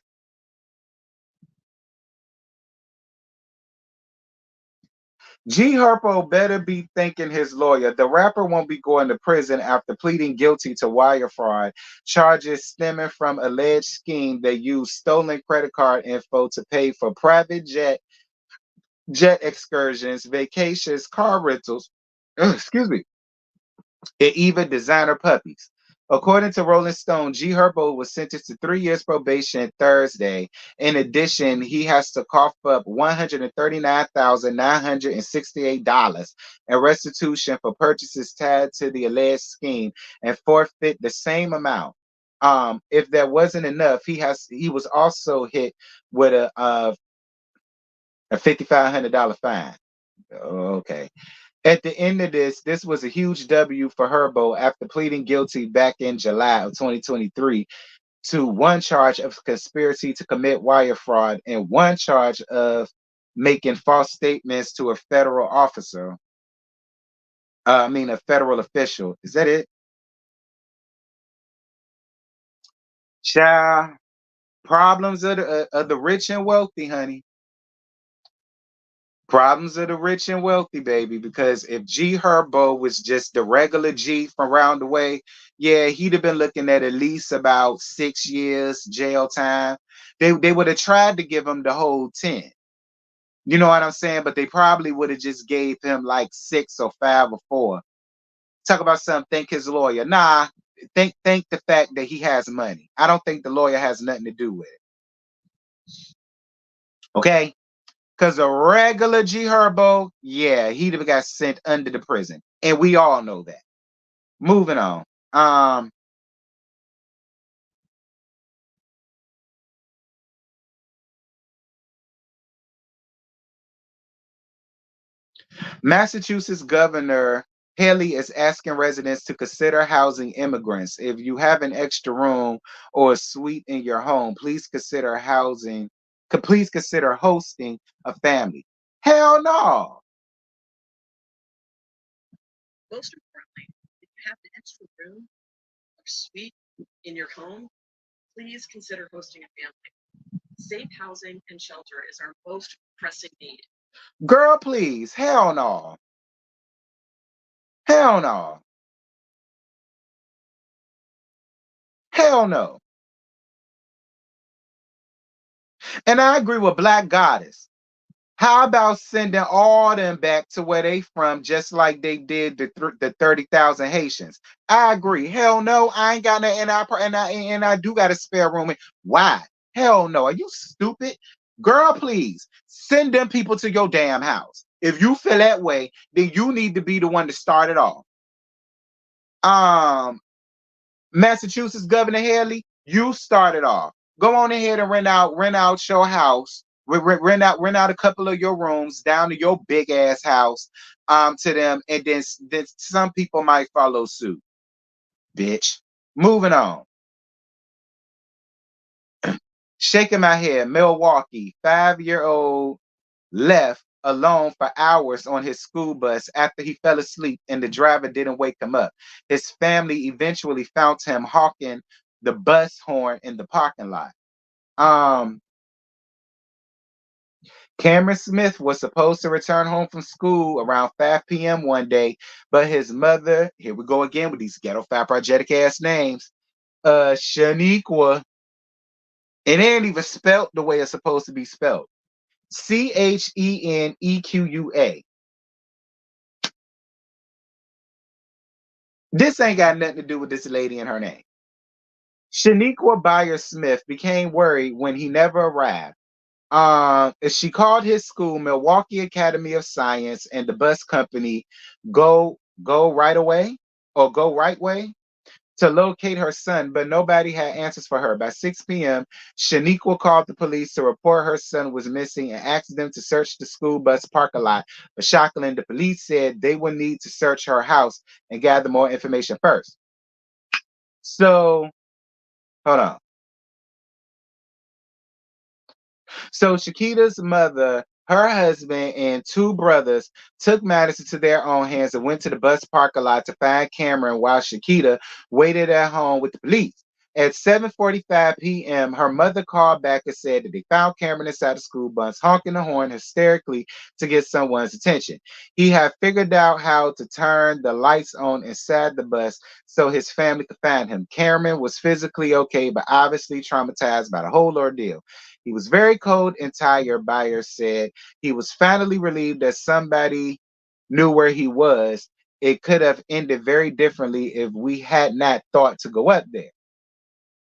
G Herbo better be thanking his lawyer. The rapper won't be going to prison after pleading guilty to wire fraud charges stemming from alleged scheme that used stolen credit card info to pay for private jet excursions, vacations, car rentals, excuse me, and even designer puppies. According to Rolling Stone, G Herbo was sentenced to 3 years probation Thursday. In addition, he has to cough up $139,968 in restitution for purchases tied to the alleged scheme and forfeit the same amount. If that wasn't enough, he was also hit with a $5,500 fine. Okay. At the end of this was a huge W for Herbo after pleading guilty back in July of 2023 to one charge of conspiracy to commit wire fraud and one charge of making false statements to a federal officer. A federal official. Is that it? Child, problems of the rich and wealthy, honey. Problems of the rich and wealthy, baby. Because if G Herbo was just the regular G from round the way, yeah, he'd have been looking at least about 6 years jail time. They would have tried to give him the whole 10. You know what I'm saying? But they probably would have just gave him like 6 or 5 or 4. Talk about something, thank his lawyer. Nah, thank the fact that he has money. I don't think the lawyer has nothing to do with it. Okay? Because a regular G Herbo, yeah, he'd have got sent under the prison. And we all know that. Moving on. Massachusetts Governor Haley is asking residents to consider housing immigrants. If you have an extra room or a suite in your home, please consider hosting a family. Hell no. Most importantly, if you have an extra room or suite in your home, please consider hosting a family. Safe housing and shelter is our most pressing need. Girl, please. Hell no. Hell no. Hell no. And I agree with Black Goddess. How about sending all them back to where they from, just like they did the 30,000 Haitians? I agree. Hell no, I ain't got nothing. And I do got a spare room. Why? Hell no. Are you stupid? Girl, please send them people to your damn house. If you feel that way, then you need to be the one to start it off. Massachusetts Governor Haley, you started off. Go on ahead and rent out your house. Rent out a couple of your rooms down to your big ass house, to them, and then some people might follow suit. Bitch. Moving on. Shaking my head. Milwaukee, 5-year-old left alone for hours on his school bus after he fell asleep and the driver didn't wake him up. His family eventually found him hawking the bus horn in the parking lot. Um, Cameron Smith was supposed to return home from school around 5 p.m. one day, but his mother, here we go again with these ghetto fat projectic ass names, Shaniqua, and it ain't even spelt the way it's supposed to be spelled. Chenequa. This ain't got nothing to do with this lady and her name. Shaniqua Byers Smith became worried when he never arrived. She called his school, Milwaukee Academy of Science, and the bus company Go Right Away or Go Right Way to locate her son, but nobody had answers for her. By 6 p.m., Shaniqua called the police to report her son was missing and asked them to search the school bus parking lot. But shockingly, the police said they would need to search her house and gather more information first. So, hold on. So Shakita's mother, her husband, and two brothers took matters into their own hands and went to the bus parking lot to find Cameron while Shakita waited at home with the police. At 7:45 p.m., her mother called back and said that they found Cameron inside the school bus, honking the horn hysterically to get someone's attention. He had figured out how to turn the lights on inside the bus so his family could find him. Cameron was physically okay, but obviously traumatized by the whole ordeal. He was very cold and tired, Byers said. He was finally relieved that somebody knew where he was. It could have ended very differently if we had not thought to go up there.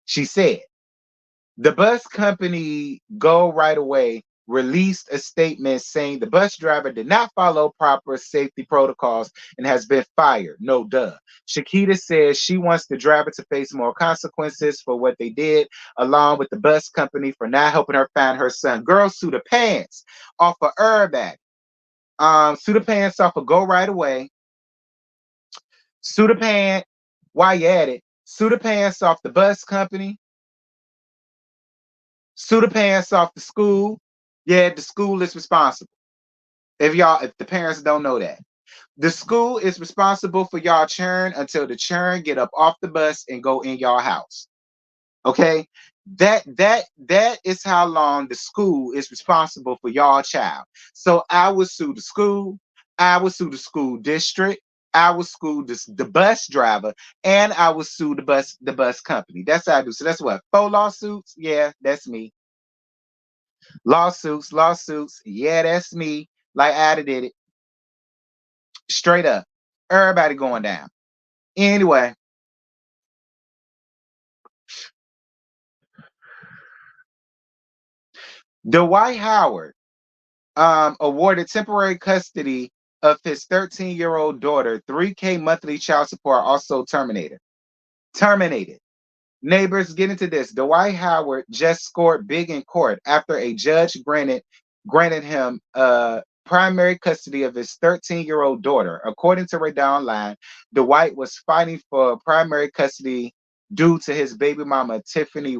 She said. The bus company Go Right Away released a statement saying the bus driver did not follow proper safety protocols and has been fired. No duh. Shakita says she wants the driver to face more consequences for what they did, along with the bus company for not helping her find her son. Girl, sue the pants off of everybody. Sue the pants off of Go Right Away. Sue the pants, while you at it, sue the pants off the bus company. Sue the pants off the school. Yeah, the school is responsible. If the parents don't know that. The school is responsible for y'all churn until the churn get up off the bus and go in y'all house. Okay? That is how long the school is responsible for y'all child. So I would sue the school, I would sue the school district, I would sue the bus driver, and I would sue the bus company. That's how I do. So that's what, 4 lawsuits? Yeah, that's me. Lawsuits. Yeah, that's me. Like I did it. Straight up. Everybody going down. Anyway, Dwight Howard awarded temporary custody of his 13-year-old daughter. 3K monthly child support also terminated. Terminated. Neighbors, get into this. Dwight Howard just scored big in court after a judge granted him primary custody of his 13-year-old daughter. According to Radar Online, Dwight was fighting for primary custody due to his baby mama Tiffany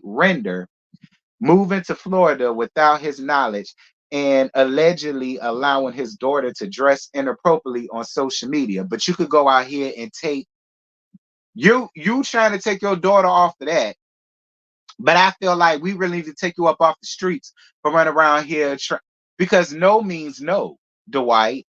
Render moving to Florida without his knowledge and allegedly allowing his daughter to dress inappropriately on social media. But you could go out here and take you trying to take your daughter off of that, but I feel like we really need to take you up off the streets for running around here because no means no, Dwight.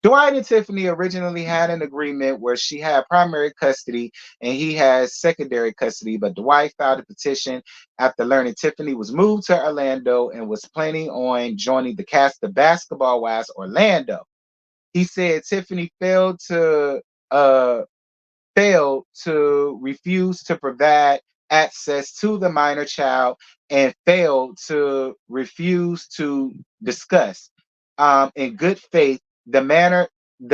Dwight and Tiffany originally had an agreement where she had primary custody and he has secondary custody, but Dwight filed a petition after learning Tiffany was moved to Orlando and was planning on joining the cast of Basketball Wives Orlando. He said Tiffany uh, refuse to provide access to the minor child and failed to refuse to discuss in good faith the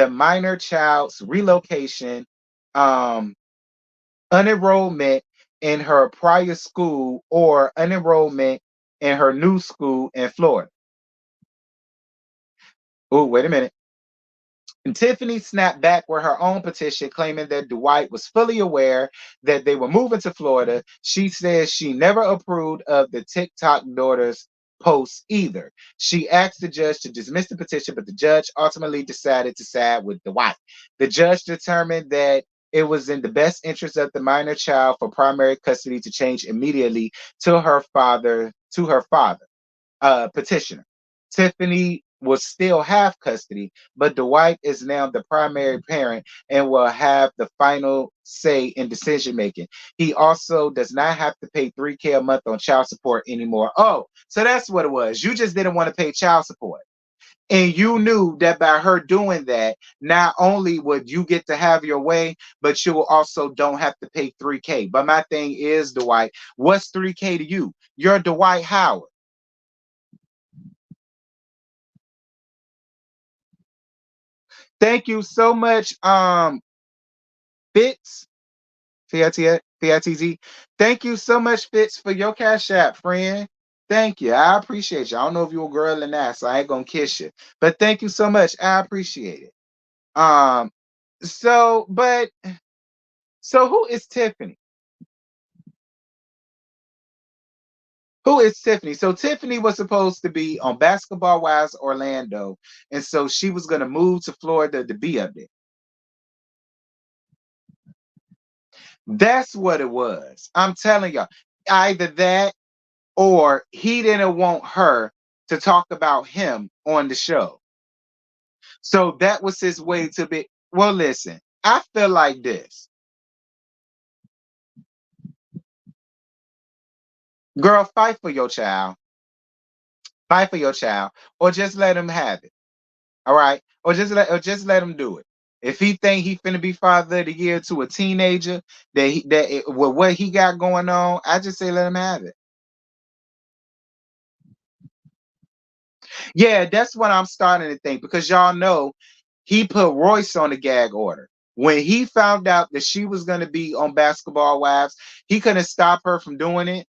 minor child's relocation, um, unenrollment in her prior school or unenrollment in her new school in Florida. Oh, wait a minute. And Tiffany snapped back with her own petition claiming that Dwight was fully aware that they were moving to Florida. She says she never approved of the TikTok daughter's posts either. She asked the judge to dismiss the petition, but the judge ultimately decided to side with Dwight. The judge determined that it was in the best interest of the minor child for primary custody to change immediately to her father, petitioner. Tiffany will still have custody, but Dwight is now the primary parent and will have the final say in decision making. He also does not have to pay 3K a month on child support anymore. Oh, so that's what it was. You just didn't want to pay child support. And you knew that by her doing that, not only would you get to have your way, but you will also don't have to pay 3K. But my thing is, Dwight, what's 3K to you? You're Dwight Howard. Thank you so much, Fitz, Fitz. Thank you so much, Fitz, for your cash app, friend. Thank you. I appreciate you. I don't know if you're a girl or not, so I ain't gonna kiss you. But thank you so much. I appreciate it. Um, so, but so who is Tiffany? Who is Tiffany? So Tiffany was supposed to be on Basketball Wives Orlando, and so she was gonna move to Florida to be up there. That's what it was. I'm telling y'all, either that or he didn't want her to talk about him on the show. So that was his way to be. Well, listen, I feel like this. Girl, fight for your child. Fight for your child. Or just let him have it. All right. Or just let him do it. If he think he finna be father of the year to a teenager with what he got going on, I just say let him have it. Yeah, that's what I'm starting to think because y'all know he put Royce on the gag order. When he found out that she was going to be on Basketball Wives, he couldn't stop her from doing it.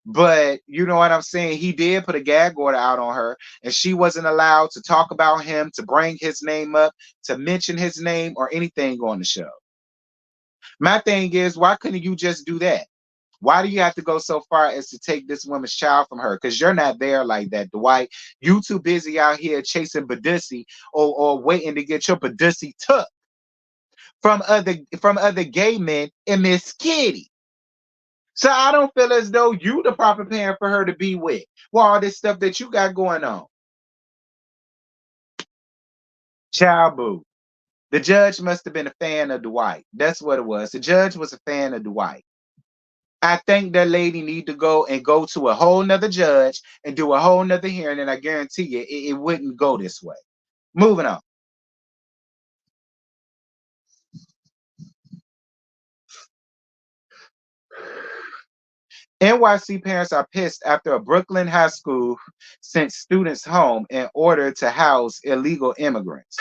But you know what I'm saying? He did put a gag order out on her, and she wasn't allowed to talk about him, to bring his name up, to mention his name or anything on the show. My thing is, why couldn't you just do that? Why do you have to go so far as to take this woman's child from her? Because you're not there like that, Dwight. You too busy out here chasing Badussy or waiting to get your Badussy took from other gay men in Miss Kitty. So I don't feel as though you the proper parent for her to be with. Well, all this stuff that you got going on. Child boo. The judge must have been a fan of Dwight. That's what it was. The judge was a fan of Dwight. I think that lady need to go to a whole nother judge and do a whole nother hearing, and I guarantee you it wouldn't go this way. Moving on. NYC parents are pissed after a Brooklyn high school sent students home in order to house illegal immigrants.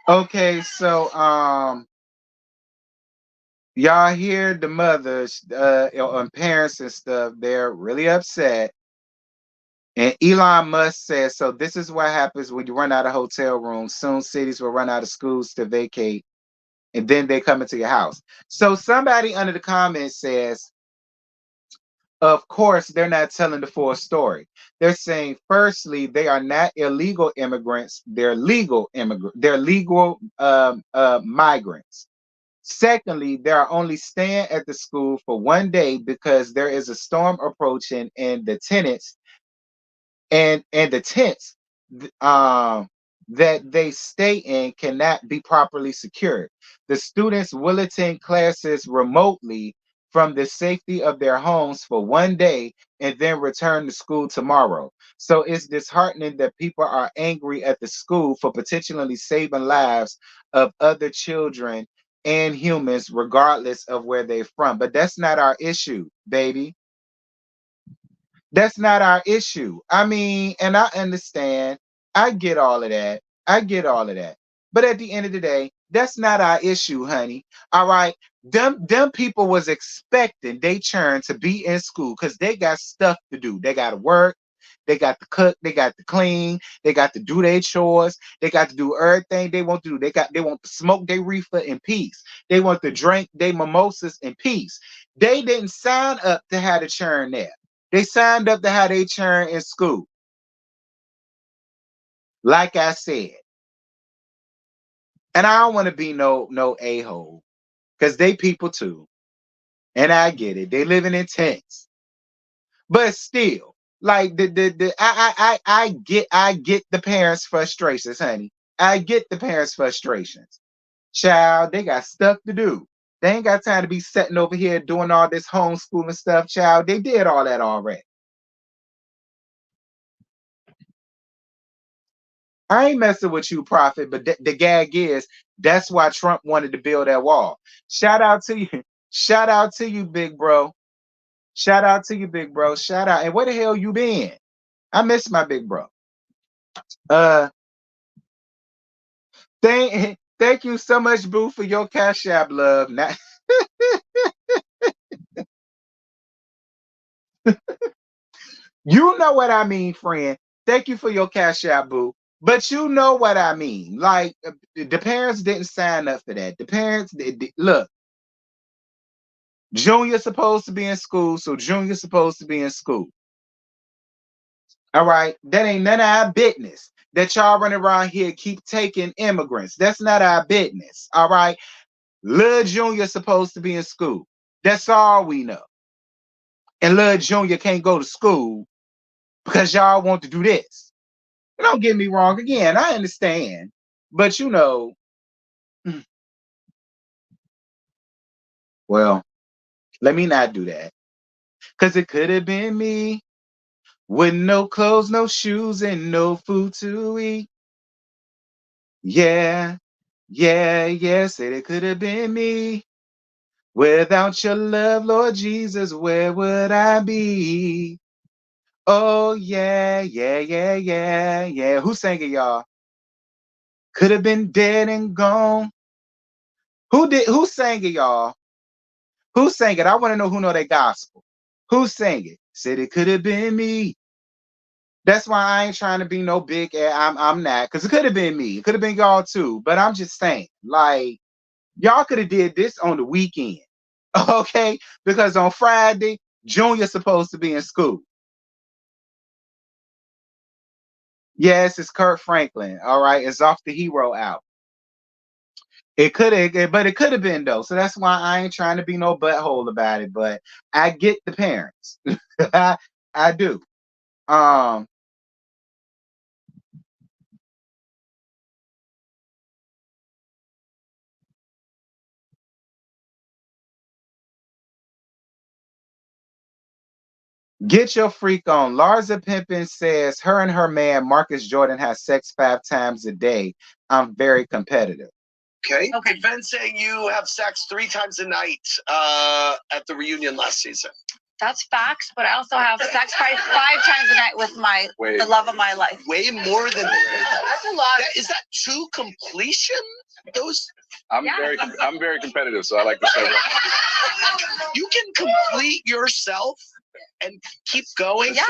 Okay, so y'all hear the mothers and parents and stuff, they're really upset. And Elon Musk says, so this is what happens when you run out of hotel rooms. Soon cities will run out of schools to vacate, and then they come into your house. So somebody under the comments says, of course, they're not telling the full story. They're saying, firstly, they are not illegal immigrants. They're legal immigrants. They're legal migrants. Secondly, they are only staying at the school for one day because there is a storm approaching, and the tenants and the tents that they stay in cannot be properly secured. The students will attend classes remotely from the safety of their homes for one day and then return to school tomorrow. So it's disheartening that people are angry at the school for potentially saving lives of other children and humans, regardless of where they're from. But that's not our issue, baby. That's not our issue. I mean, and I understand. I get all of that. I get all of that. But at the end of the day, that's not our issue, honey. All right. Them people was expecting they turn to be in school because they got stuff to do. They got to work. They got to cook. They got to clean. They got to do their chores. They got to do everything they want to do. They want to smoke their reefer in peace. They want to drink their mimosas in peace. They didn't sign up to have to churn there. They signed up to have they churn in school. Like I said. And I don't want to be no a-hole. Because they people too. And I get it. They living in tents. But still, like I get the parents' frustrations, honey. I get the parents' frustrations. Child, they got stuff to do. They ain't got time to be sitting over here doing all this homeschooling stuff, child. They did all that already. I ain't messing with you, Prophet, but the gag is that's why Trump wanted to build that wall. Shout out to you. Shout out to you, big bro. Shout out to you, big bro. Shout out. And where the hell you been? I miss my big bro. Uh thank you so much, Boo, for your Cash App love. Now, you know what I mean, friend. Thank you for your Cash App, Boo. But you know what I mean. Like the parents didn't sign up for that. The parents look. Junior's supposed to be in school, so Junior's supposed to be in school. All right, that ain't none of our business. That y'all running around here keep taking immigrants. That's not our business. All right, Lil Junior's supposed to be in school. That's all we know. And Lil Junior can't go to school because y'all want to do this. Don't get me wrong. Again, I understand, but well, let me not do that because it could have been me. With no clothes, no shoes, and no food to eat. Yeah, yeah, said it could have been me. Without your love, Lord Jesus, where would I be? Oh, yeah. Who sang it, y'all? Could have been dead and gone. Who sang it, y'all? Who sang it? I want to know who know that gospel. Who sang it? Said it could have been me. That's why I ain't trying to be no big. I'm not, because it could have been me. It could have been y'all too. But I'm just saying, like, y'all could have did this on the weekend, okay? Because on Friday, Junior's supposed to be in school. Yes, it's Kurt Franklin. All right, it's off the Hero out. It could have, but it could have been though. So that's why I ain't trying to be no butthole about it. But I get the parents. I do. Um, Get your freak on. Larsa Pimpin says her and her man Marcus Jordan have sex 5 times a day. I'm very competitive. Okay. Ben saying you have sex 3 times a night at the reunion last season. That's facts, but I also have sex probably 5 times a night with the love of my life. Way more than That's a lot. Is that to completion? Those I'm very competitive, so I like to say you can complete yourself and keep going. Yeah.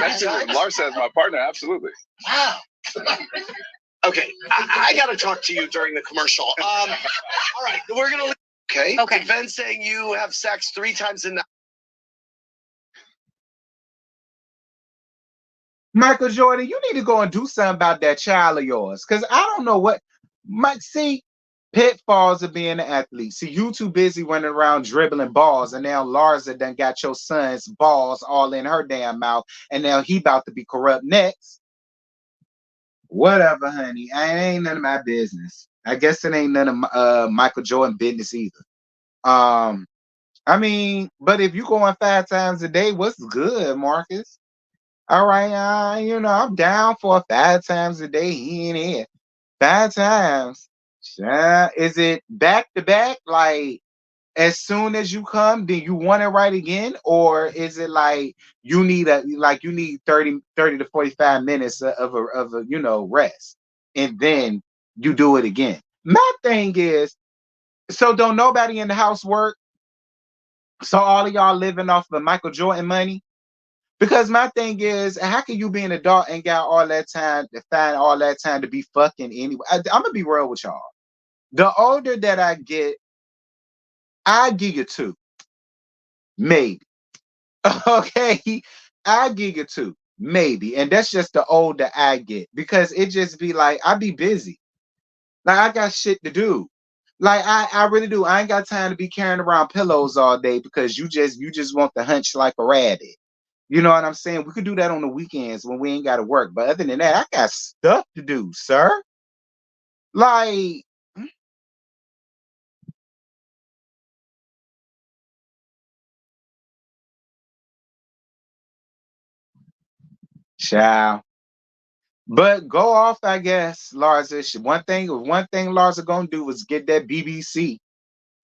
Larsa as my partner, absolutely. Wow. Okay, I got to talk to you during the commercial. All right, we're gonna. Okay. Ben saying you have sex 3 times a night. Michael Jordan, you need to go and do something about that child of yours. Because I don't know what. Mike, see, pitfalls of being an athlete. See, you too busy running around dribbling balls, and now Larsa done got your son's balls all in her damn mouth, and now he about to be corrupt next. Whatever, honey. I ain't none of my business. I guess it ain't none of Michael Jordan business either. I mean, but if you going 5 times a day, what's good, Marcus? All right, I'm down for 5 times a day. He ain't here 5 times. Is it back to back? Like, as soon as you come, then you want it right again? Or is it like you need 30 to 45 minutes of a rest, and then you do it again? My thing is, so don't nobody in the house work? So all of y'all living off the Michael Jordan money? Because my thing is, how can you be an adult and got all that time to find all that time to be fucking anyway? I'm gonna be real with y'all. The older that I get, I give you two, maybe. Okay, I give you two, maybe, and that's just the older I get because it just be like I be busy, like I got shit to do. Like I really do. I ain't got time to be carrying around pillows all day because you just want to hunch like a rabbit. You know what I'm saying? We could do that on the weekends when we ain't got to work. But other than that, I got stuff to do, sir. Like, child. But go off, I guess, Lars. One thing Lars are gonna do is get that BBC.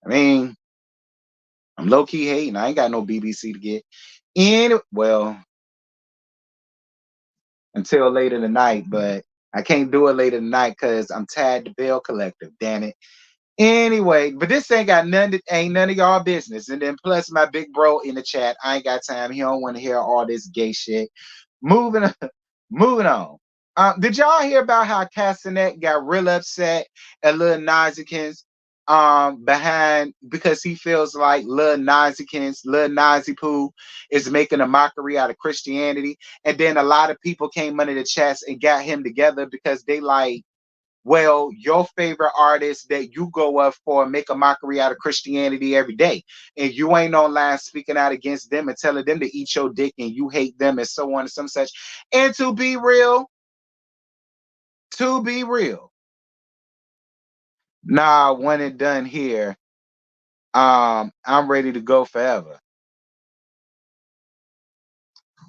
I mean, I'm low key hating. I ain't got no BBC to get in. Well, until later tonight, but I can't do it later tonight because I'm tired to bill collective. Damn it. Anyway, but this ain't none of y'all business. And then plus my big bro in the chat, I ain't got time. He don't want to hear all this gay shit. Moving moving on. Did y'all hear about how Castanet got real upset at Lil Nazikins behind because he feels like Lil Nazi Poo is making a mockery out of Christianity, and then a lot of people came under the chest and got him together because they like, well, your favorite artist that you go up for make a mockery out of Christianity every day, and you ain't online speaking out against them and telling them to eat your dick and you hate them and so on and some such. And to be real, nah, when it done here, I'm ready to go forever.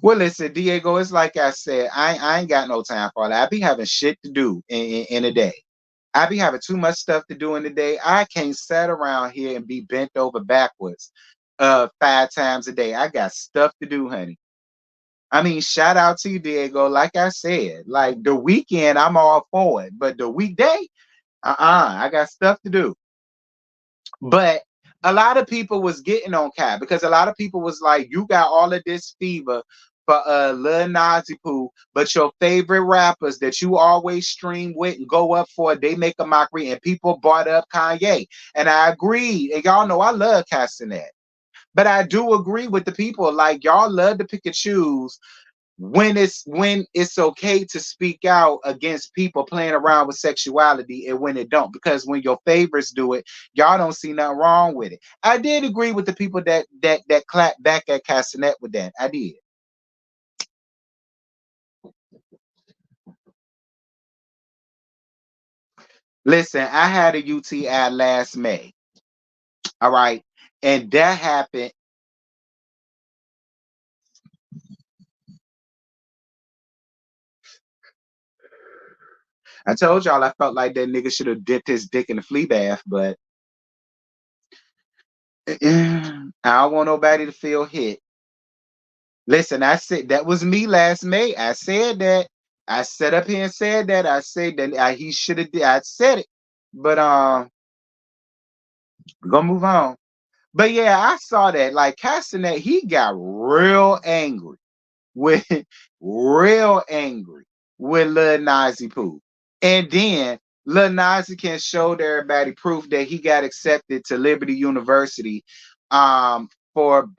Well, listen, Diego, it's like I said, I ain't got no time for that. I be having shit to do in a day. I be having too much stuff to do in the day. I can't sit around here and be bent over backwards 5 times a day. I got stuff to do, honey. I mean, shout out to you, Diego. Like I said, like the weekend, I'm all for it. But the weekday, I got stuff to do. But a lot of people was getting on Cap because a lot of people was like, you got all of this fever for Lil Nazi Poo, but your favorite rappers that you always stream with and go up for, they make a mockery, and people brought up Kanye. And I agree. And y'all know I love Castanet. But I do agree with the people, like y'all love to pick and choose when it's okay to speak out against people playing around with sexuality and when it don't, because when your favorites do it, y'all don't see nothing wrong with it. I did agree with the people that clapped back at Castanet with that. I did. Listen, I had a UTI last May. All right. And that happened. I told y'all I felt like that nigga should have dipped his dick in the flea bath, but I don't want nobody to feel hit. Listen, I said that was me last May. I said that. I sat up here and said that. I said that he should have. I said it, but we're gonna move on. But yeah, I saw that. Like Castanet, he got with real angry with Lil Nazi Poo. And then Lil Nazi can showed everybody proof that he got accepted to Liberty University for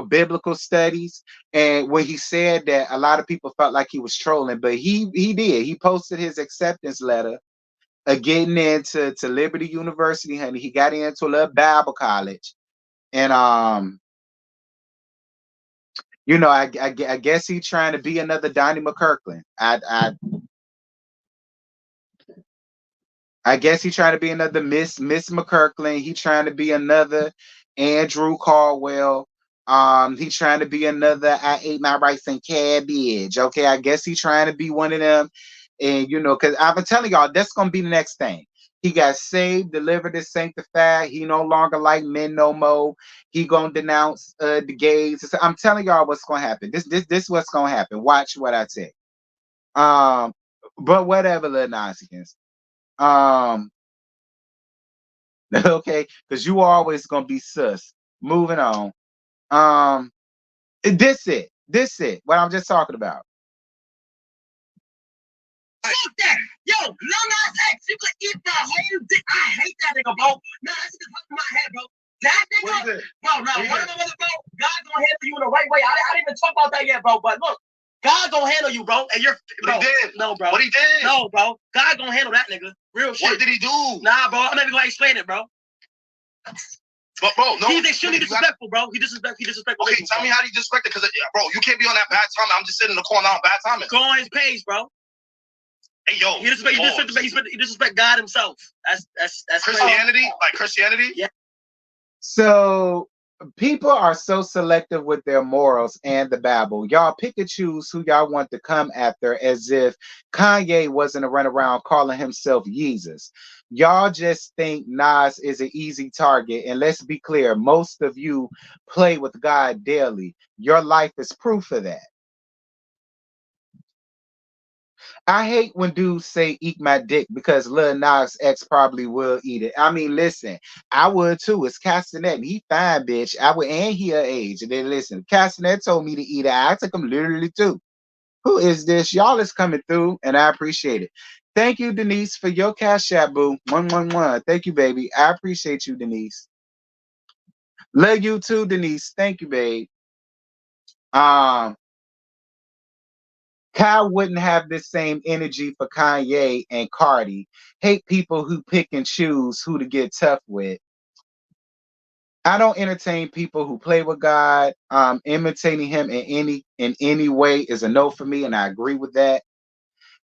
biblical studies. And when he said that, a lot of people felt like he was trolling, but he did. He posted his acceptance letter getting into Liberty University, honey. He got into a little Bible college. And I guess he's trying to be another Donnie McKirkland. I guess he's trying to be another Miss McKirkland. He trying to be another Andrew Caldwell. He's trying to be another I ate my rice and cabbage. Okay, I guess he's trying to be one of them. And because I've been telling y'all that's gonna be the next thing. He got saved, delivered, and sanctified. He no longer like men no more. He gonna denounce the gays. So I'm telling y'all what's gonna happen. This what's gonna happen. Watch what I say. Um, but whatever, Lil Nas X. Okay, because you always gonna be sus. Moving on. Um, this it. What I'm just talking about. Fuck that. Yo, Lil Nas X, you could eat that whole dick. I hate that nigga, bro. Nah, that's just fucking my head, bro. That nigga, bro, nah, one of the other, bro, God gonna handle you in the right way. I didn't even talk about that yet, bro. But look, God gonna handle you, bro. And you're, bro. What he did? No, bro. What he did? No, bro. God gonna handle that nigga. Real shit. What did he do? Nah, bro. I'm not even gonna explain it, bro. But bro, no. He's extremely disrespectful, bro. He disrespectful. Okay, tell me how he disrespected, because bro, you can't be on that bad timing. I'm just sitting in the corner on bad timing. Go on his page, bro. Hey, yo, he disrespect God himself. That's Christianity, like Christianity. Yeah. So people are so selective with their morals and the Bible. Y'all pick and choose who y'all want to come after, as if Kanye wasn't a run around calling himself Yeezus. Y'all just think Nas is an easy target. And let's be clear, most of you play with God daily. Your life is proof of that. I hate when dudes say eat my dick, because Lil Nas X probably will eat it. I mean, listen, I would too. It's Castanet, and he fine, bitch. I would, and he her age. And then listen, Castanet told me to eat it. I took him literally too. Who is this? Y'all is coming through, and I appreciate it. Thank you, Denise, for your cash app, boo. 111. Thank you, baby. I appreciate you, Denise. Love you too, Denise. Thank you, babe. Kyle wouldn't have this same energy for Kanye and Cardi. Hate people who pick and choose who to get tough with. I don't entertain people who play with God. Imitating him in any way is a no for me, and I agree with that.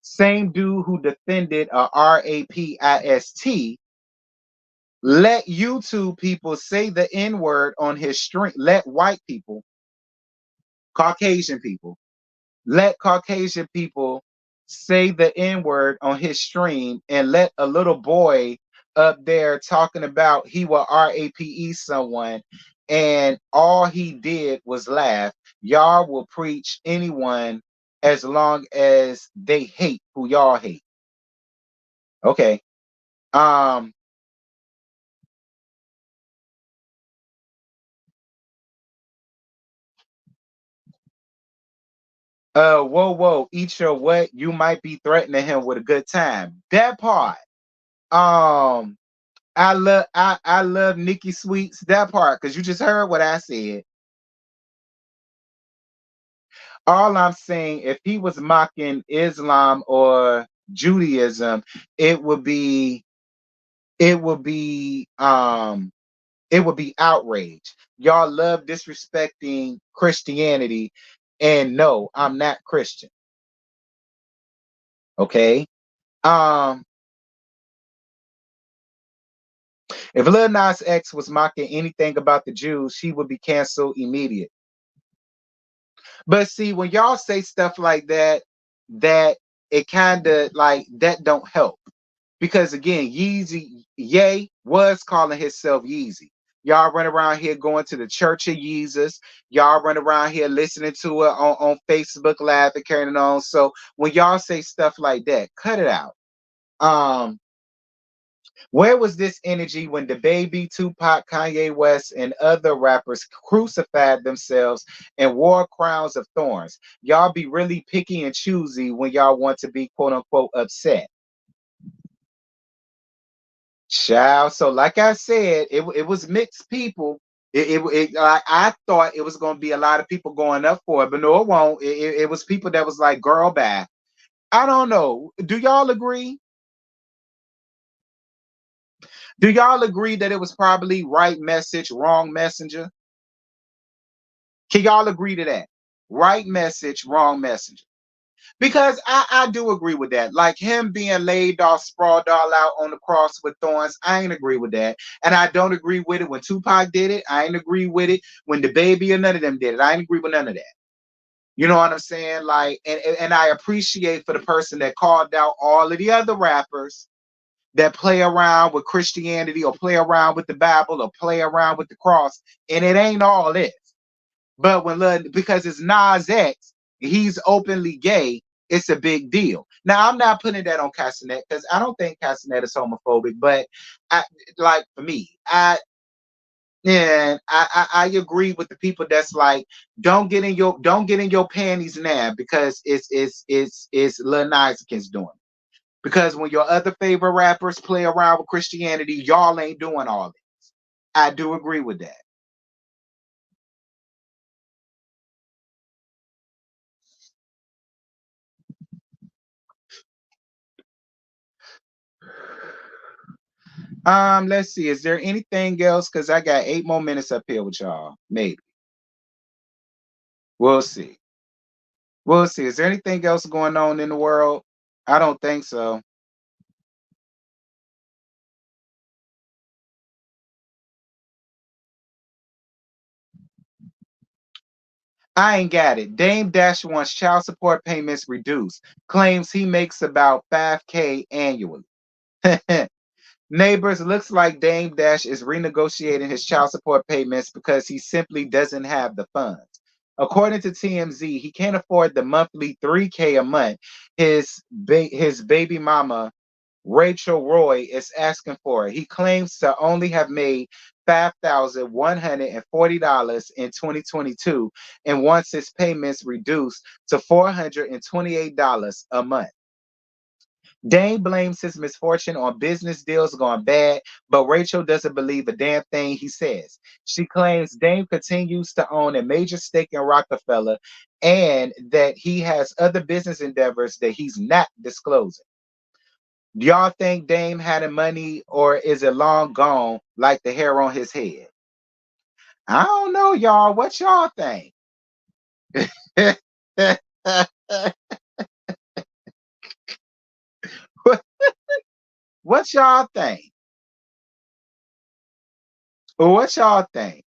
Same dude who defended a rapist. Let YouTube people say the N-word on his stream. Let white people, Caucasian people, let Caucasian people say the N-word on his stream, and let a little boy up there talking about he will RAPE someone, and all he did was laugh. Y'all will preach anyone as long as they hate who y'all hate. Okay. Whoa, eat your what? You might be threatening him with a good time. That part. I love Nikki Sweets, that part, because you just heard what I said. All I'm saying, if he was mocking Islam or Judaism, it would be outrage. Y'all love disrespecting Christianity, and no, I'm not Christian. Okay. If Lil Nas X was mocking anything about the Jews, she would be canceled immediately. But see, when y'all say stuff like that, that it kind of like that don't help. Because again, Ye was calling himself Yeezy. Y'all run around here going to the Church of Jesus. Y'all run around here listening to it on Facebook Live and carrying on. So when y'all say stuff like that, cut it out. Where was this energy when the Baby, Tupac, Kanye West, and other rappers crucified themselves and wore crowns of thorns? Y'all be really picky and choosy when y'all want to be quote unquote upset. Child. So like I said, it was mixed people. I thought it was going to be a lot of people going up for it, but no, it won't. It was people that was like, girl, bye. I don't know. Do y'all agree? Do y'all agree that it was probably right message, wrong messenger? Can y'all agree to that? Right message, wrong messenger. Because I do agree with that. Like him being laid off, sprawled all out on the cross with thorns, I ain't agree with that. And I don't agree with it when Tupac did it. I ain't agree with it when the Baby or none of them did it. I ain't agree with none of that. You know what I'm saying? Like, and I appreciate for the person that called out all of the other rappers that play around with Christianity or play around with the Bible or play around with the cross, and it ain't all this. But because it's Nas X, he's openly gay, it's a big deal. Now I'm not putting that on Castanet because I don't think Castanet is homophobic, but I, like for me, I agree with the people that's like, don't get in your panties now because it's Lil Nas X doing it. Because when your other favorite rappers play around with Christianity, y'all ain't doing all this. I do agree with that. Let's see. Is there anything else? Because I got 8 more minutes up here with y'all. Maybe. We'll see. We'll see. Is there anything else going on in the world? I don't think so. I ain't got it. Dame Dash wants child support payments reduced. Claims he makes about 5K annually. Neighbors, looks like Dame Dash is renegotiating his child support payments because he simply doesn't have the funds. According to TMZ, he can't afford the monthly 3K a month his baby mama Rachel Roy is asking for. He claims to only have made $5,140 in 2022 and wants his payments reduced to $428 a month. Dane blames his misfortune on business deals going bad, but Rachel doesn't believe a damn thing he says. She claims Dane continues to own a major stake in Rockefeller and that he has other business endeavors that he's not disclosing. Do y'all think Dame had the money or is it long gone like the hair on his head? I don't know, y'all. What y'all think? What y'all think? What y'all think?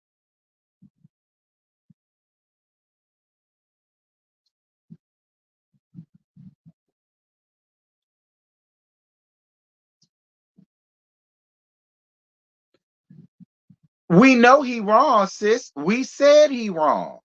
We know he wrong, sis. We said he wrong.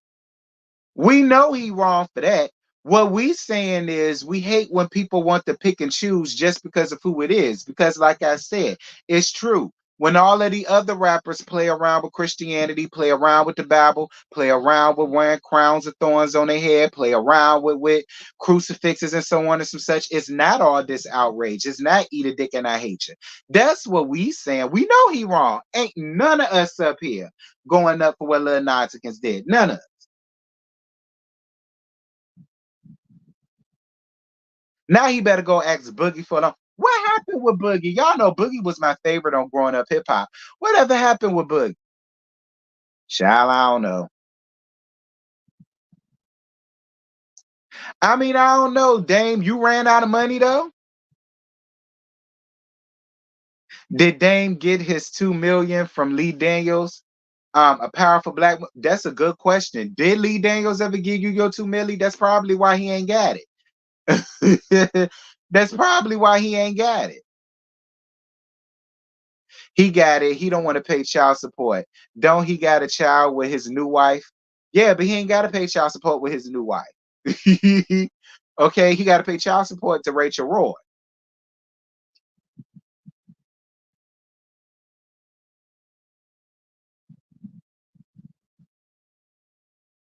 We know he wrong for that. What we saying is we hate when people want to pick and choose just because of who it is. Because, like I said, it's true. When all of the other rappers play around with Christianity, play around with the Bible, play around with wearing crowns of thorns on their head, play around with crucifixes and so on and some such, it's not all this outrage. It's not eat a dick and I hate you. That's what we saying. We know he wrong. Ain't none of us up here going up for what Lil Nas X did. None of us. Now he better go ask Boogie for them. What happened with Boogie? Y'all know Boogie was my favorite on growing up hip hop. Whatever happened with Boogie? Child, I don't know. I mean, I don't know. Dame, you ran out of money though? Did Dame get his 2 million from Lee Daniels? A powerful black. That's a good question. Did Lee Daniels ever give you your 2 million? That's probably why he ain't got it. That's probably why he ain't got it. He got it. He don't want to pay child support. Don't he got a child with his new wife? Yeah, but he ain't got to pay child support with his new wife. Okay, he got to pay child support to Rachel Roy.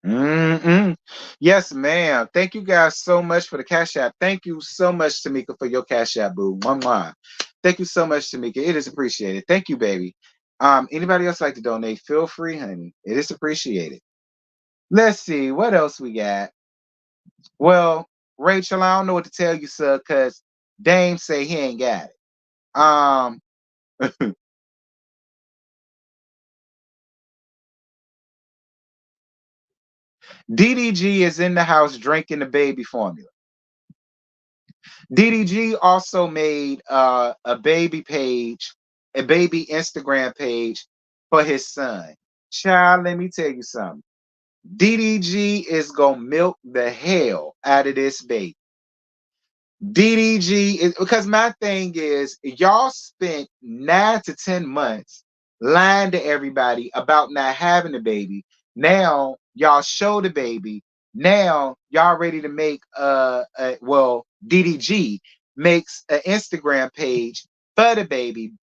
Mm-mm. Yes, ma'am. Thank you guys so much for the cash app. Thank you so much, Tamika, for your cash app, boo. Mwah. Thank you so much, Tamika. It is appreciated. Thank you, baby. Anybody else like to donate? Feel free, honey. It is appreciated. Let's see what else we got. Well, Rachel, I don't know what to tell you, sir, because Dame say he ain't got it. DDG is in the house drinking the baby formula. DDG also made a baby page, a baby Instagram page for his son. Child, let me tell you something. DDG is gonna milk the hell out of this baby. DDG is because my thing is y'all spent 9 to 10 months lying to everybody about not having a baby. Now y'all show the baby. Now y'all ready to make well, DDG makes an Instagram page for the baby,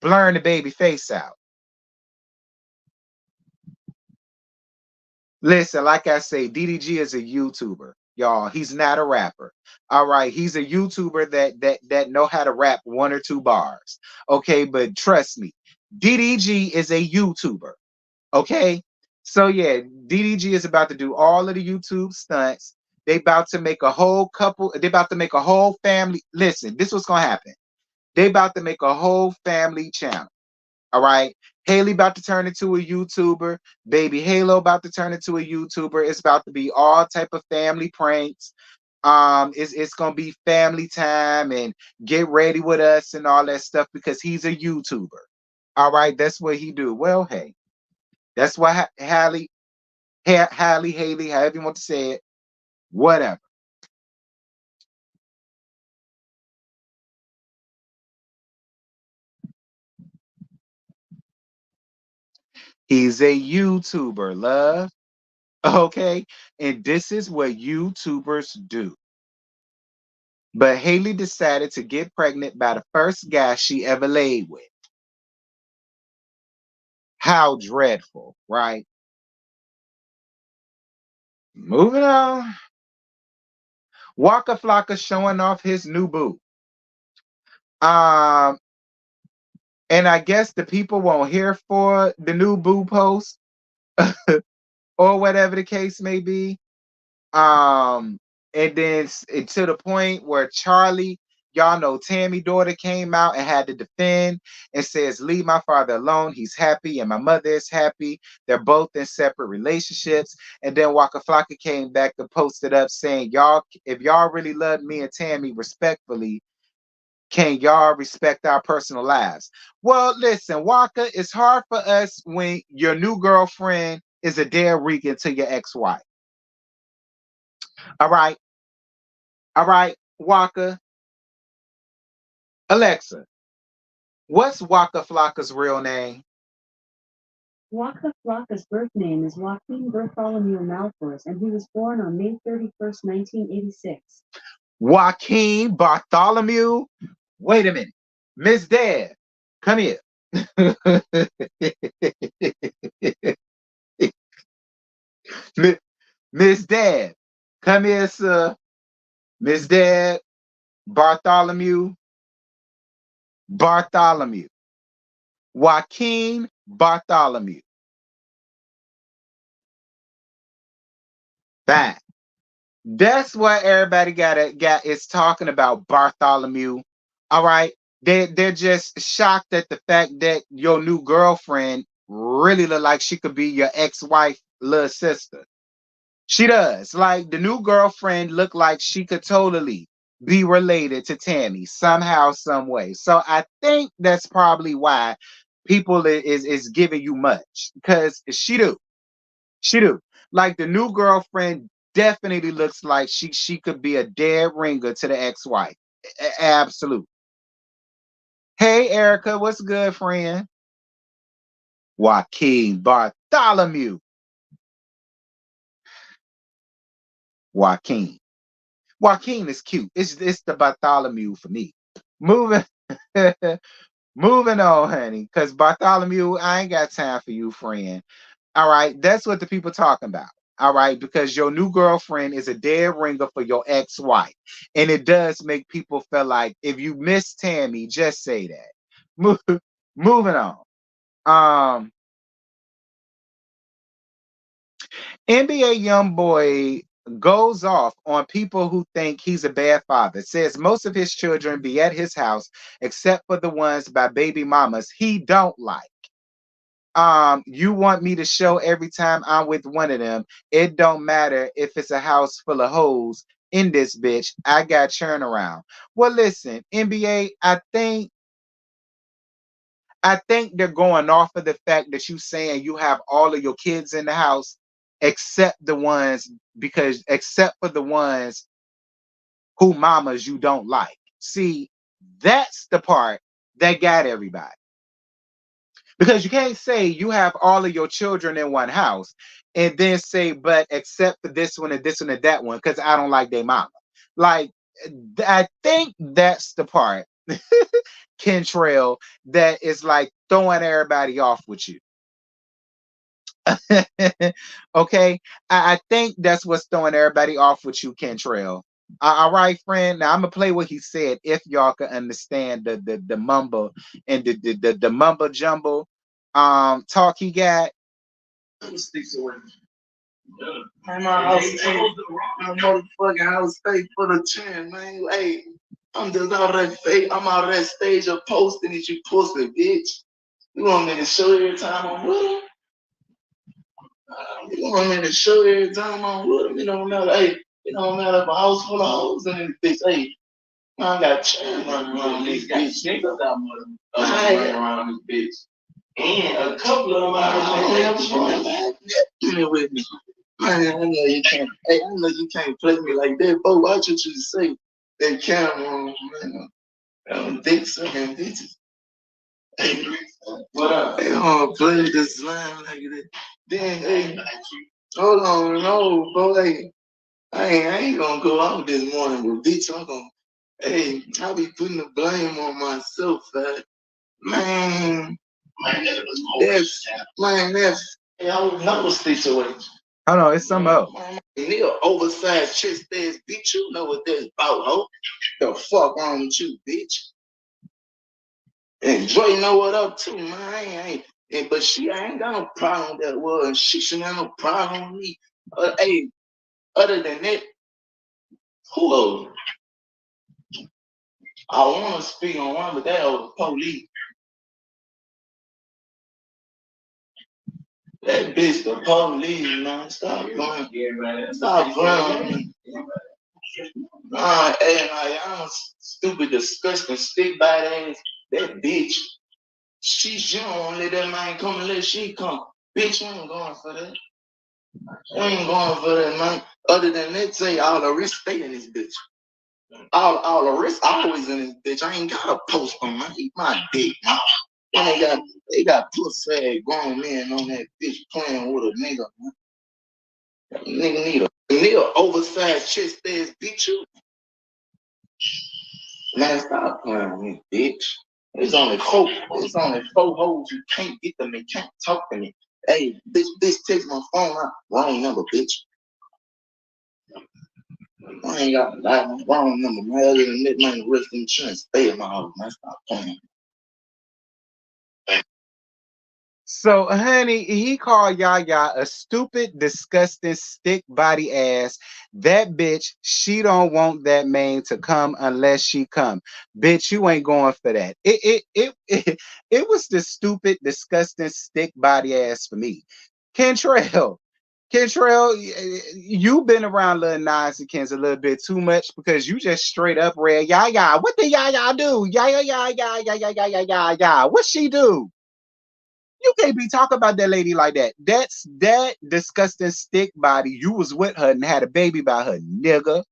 blurring the baby face out. Listen, like I say, DDG is a YouTuber, y'all. He's not a rapper. All right, he's a YouTuber that know how to rap 1 or 2 bars. Okay, but trust me, DDG is a YouTuber. Okay, so yeah, DDG is about to do all of the YouTube stunts. They about to make a whole couple. They about to make a whole family. Listen, this what's gonna happen. They about to make a whole family channel. All right. Haley about to turn into a YouTuber. Baby Halo about to turn into a YouTuber. It's about to be all type of family pranks. It's gonna be family time and get ready with us and all that stuff because he's a YouTuber. All right, that's what he do. Well, hey, that's why Haley, however you want to say it, whatever. He's a YouTuber, love. Okay, and this is what YouTubers do. But Haley decided to get pregnant by the first guy she ever laid with. How dreadful, right? Moving on. Waka Flocka showing off his new boo. Um, and I guess the people won't hear for the new boo post or whatever the case may be. Um, and then to the point where Charlie, y'all know Tammy's daughter came out and had to defend and says, "Leave my father alone. He's happy, and my mother is happy. They're both in separate relationships." And then Waka Flocka came back and posted up saying, "Y'all, if y'all really love me and Tammy respectfully, can y'all respect our personal lives?" Well, listen, Waka, it's hard for us when your new girlfriend is a dead Rican to your ex-wife. All right. All right, Waka. Alexa, what's Waka Flocka's real name? Waka Flocka's birth name is Joaquin Bartholomew Malfours, and he was born on May 31st, 1986. Joaquin Bartholomew? Wait a minute. Miss Dad, come here. Miss Dad, come here, sir. Miss Dad, Bartholomew. Bartholomew. Joaquin Bartholomew. Fine. That's what everybody got is talking about Bartholomew. All right. They're just shocked at the fact that your new girlfriend really look like she could be your ex-wife little sister. She does. Like the new girlfriend looked like she could totally be related to Tammy somehow, some way. So I think that's probably why people is giving you much because she do. She do. Like the new girlfriend definitely looks like she could be a dead ringer to the ex-wife. Absolute. Hey Erica, what's good, friend? Joaquin Bartholomew. Joaquin. Joaquin is cute. It's the Bartholomew for me. Moving moving on, honey. Cause Bartholomew, I ain't got time for you, friend. All right, that's what the people talking about. All right, because your new girlfriend is a dead ringer for your ex-wife, and it does make people feel like if you miss Tammy, just say that. Moving on. Um, NBA YoungBoy goes off on people who think he's a bad father. Says most of his children be at his house, except for the ones by baby mamas he don't like. You want me to show every time I'm with one of them. It don't matter if it's a house full of hoes in this bitch. I got churn around. Well, listen, NBA, I think they're going off of the fact that you saying you have all of your kids in the house, except the ones because except for the ones who mamas you don't like. See, that's the part that got everybody. Because you can't say you have all of your children in one house and then say, but except for this one and this one and that one, because I don't like their mama. Like, I think that's the part, Kentrell, that is like throwing everybody off with you. Okay, I think that's what's throwing everybody off with you, Kentrell. All right, friend. Now I'm gonna play what he said if y'all can understand the mumble and the mumble jumble talk he got. My house, my motherfucking house stay for the 10, man. Hey, I'm just out of that fake. I'm out of that stage of posting that you pussy, bitch. You want me to show you every time I'm with him? You want me to show you every time I'm with him? It don't matter. Hey, it don't matter if a house full of hoes in this bitch. Hey, I got children running around this bitch. Niggas got running around this bitch. And a couple of them out there with me. Man, I know you can't. Hey, I know you can't play me like that, but watch what you say. That camera on, man. Dick sucking bitches. Hey, what up? They don't play this slime like that. Then, hey, hold on, no, bro. Hey, I ain't gonna go out this morning, but bitch, I'm gonna. Hey, I be putting the blame on myself, man. That's hey, I would know situation. Hold on, it's some up. Nigga, oversized chest ass bitch, you know what that's about, ho? The fuck wrong with you, bitch? And Dre know what up too, man. I ain't, but she ain't got no problem with that word. She shouldn't have no problem with me. Hey, other than that, who else? I want to speak on one, but that was the police. That bitch, the police, man. Stop going. Stop going. Nah, hey, I'm stupid, disgusting, stick by ass. That bitch. She don't let that man come unless she come. Bitch, we ain't going for that. We ain't going for that, man. Other than that, say all the risk stay in this bitch. All the risk always in this bitch. I ain't got a post on my eat my dick, man. They got pussy grown men on that bitch playing with a nigga, man. Nigga need a nigga oversized chest ass bitch you. Man, stop playing with me, bitch. It's only four hoes you can't get them. They can't talk to me. Hey, bitch, text my phone out. Wrong number, bitch. I ain't got the wrong number, man. Other than that, man, the rest of the insurance stay in my house, man. Stop playing. So, honey, he called Yaya a stupid, disgusting, stick body ass. That bitch, she don't want that man to come unless she come. Bitch, you ain't going for that. It was the stupid, disgusting, stick body ass for me. Kentrell, you've been around Lil Nas and Kens a little bit too much because you just straight up read Yaya. What did Yaya do? Yaya. What she do? You can't be talking about that lady like that. That's that disgusting stick body. You was with her and had a baby by her, nigga.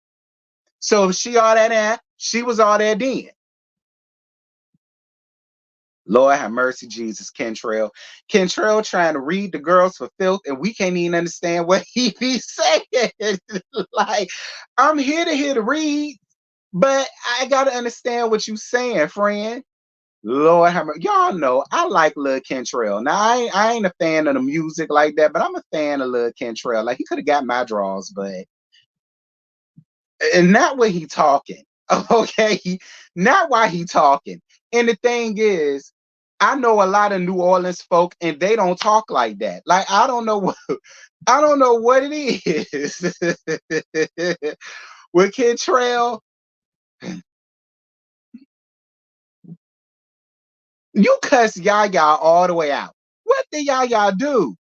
So if she all that at, she was all that then. Lord have mercy, Jesus, Kentrell. Kentrell trying to read the girls for filth, and we can't even understand what he be saying. Like, I'm here to hear the read, but I gotta understand what you saying, friend. Lord have mercy. Y'all know I like Lil Kentrell. Now I ain't a fan of the music like that, but I'm a fan of Lil Kentrell. Like he could have got my draws, but and not when he talking. Okay, not while he talking. And the thing is, I know a lot of New Orleans folk, and they don't talk like that. Like I don't know what it is with Kentrell. You cuss Yaya all the way out. What did Yaya do?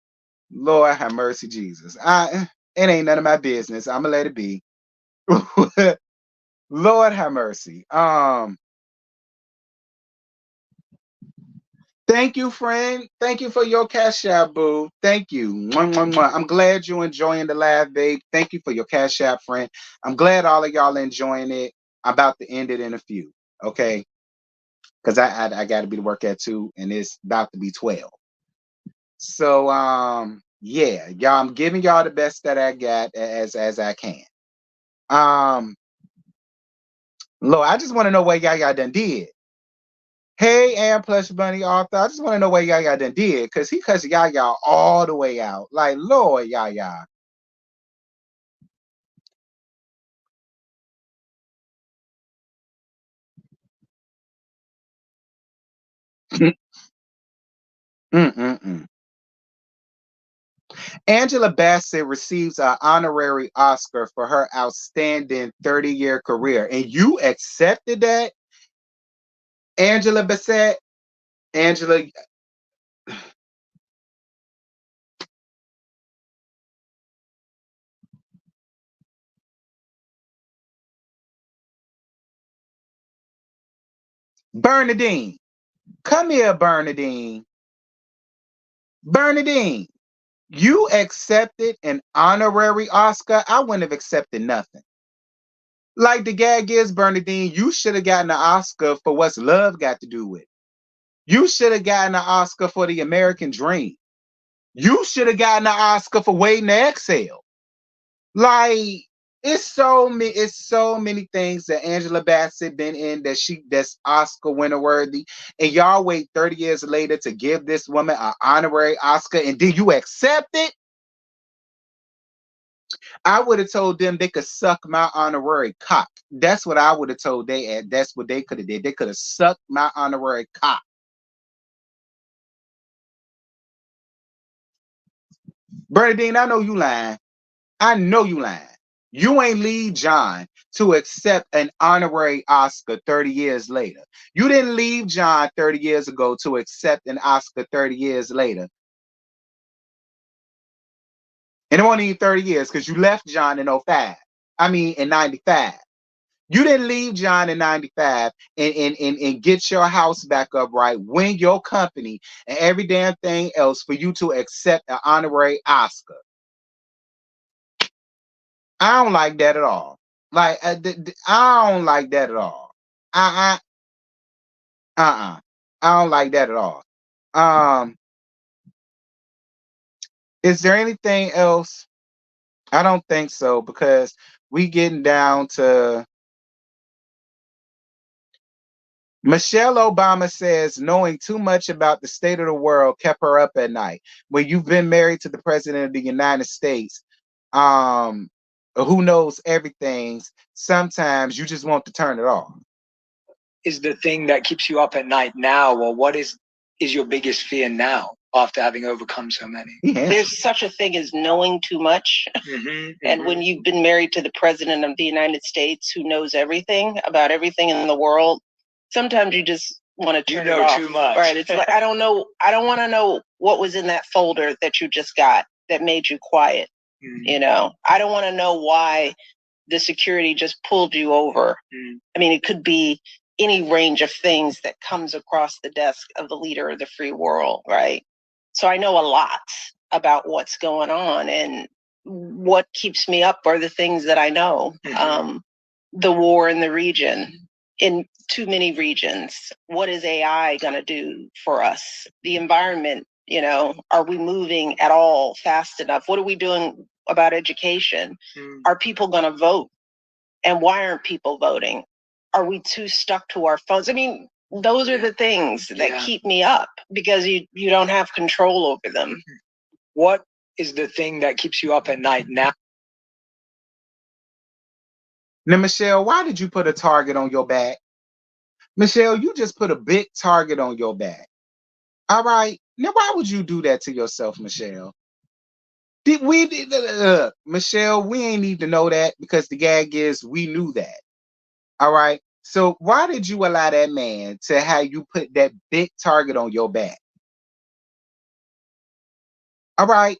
Lord have mercy, Jesus. It ain't none of my business. I'ma let it be. Lord have mercy. Thank you, friend. Thank you for your cash app, boo. Thank you. Mwah, mwah, mwah. I'm glad you enjoying the live, babe. Thank you for your cash app, friend. I'm glad all of y'all enjoying it. I'm about to end it in a few, okay? Because I got to be to work at 2, and it's about to be 12. So yeah, y'all, I'm giving y'all the best that I got as I can. Lord, I just want to know what y'all done did. Hey, and Plush Bunny Arthur, I just want to know what y'all done did, because he cussed y'all all the way out. Like, Lord, y'all. Mm-mm-mm. Angela Bassett receives an honorary Oscar for her outstanding 30-year career, and you accepted that, Angela Bassett? Angela, Bernadine, come here, Bernadine. Bernadine, you accepted an honorary Oscar. I wouldn't have accepted nothing. Like the gag is, Bernadine, you should have gotten an Oscar for what's love got to do with. You should have gotten an Oscar for the American dream. You should have gotten an Oscar for waiting to exhale. Like, it's so many things that Angela Bassett been in that's Oscar winner worthy, and y'all wait 30 years later to give this woman an honorary Oscar, and then you accept it. I would have told them they could suck my honorary cock. That's what I would have told they at. That's what they could have did. They could have sucked my honorary cock. Bernadine, I know you lying. I know you lying. You ain't leave John to accept an honorary Oscar 30 years later. You didn't leave John 30 years ago to accept an Oscar 30 years later. And it wasn't even 30 years because you left John in '05. I mean, in 95. You didn't leave John in 95 and get your house back up right, win your company and every damn thing else for you to accept an honorary Oscar. I don't like that at all. Like, I don't like that at all. Uh I don't like that at all. Um, is there anything else? I don't think so because we getting down to Michelle Obama says knowing too much about the state of the world kept her up at night. When you've been married to the president of the United States, um, who knows everything, sometimes you just want to turn it off. Is the thing that keeps you up at night now, or what is your biggest fear now after having overcome so many? Yeah. There's such a thing as knowing too much. And when you've been married to the president of the United States who knows everything about everything in the world, sometimes you just want to turn it off. Too much. Right. It's like, I don't know. I don't want to know what was in that folder that you just got that made you quiet. You know, I don't want to know why the security just pulled you over. I mean, it could be any range of things that comes across the desk of the leader of the free world, right? So I know a lot about what's going on, and what keeps me up are the things that I know. The war in the region, in too many regions. What is AI going to do for us? The environment, you know, are we moving at all fast enough? What are we doing about education? Are people going to vote? And why aren't people voting? Are we too stuck to our phones? I mean, those are the things that keep me up because you don't have control over them. What is the thing that keeps you up at night now? Now, Michelle, why did you put a target on your back? Michelle, you just put a big target on your back. All right. Now, why would you do that to yourself, Michelle? Michelle, we ain't need to know that because the gag is we knew that. All right. So why did you allow that man to have you put that big target on your back? All right.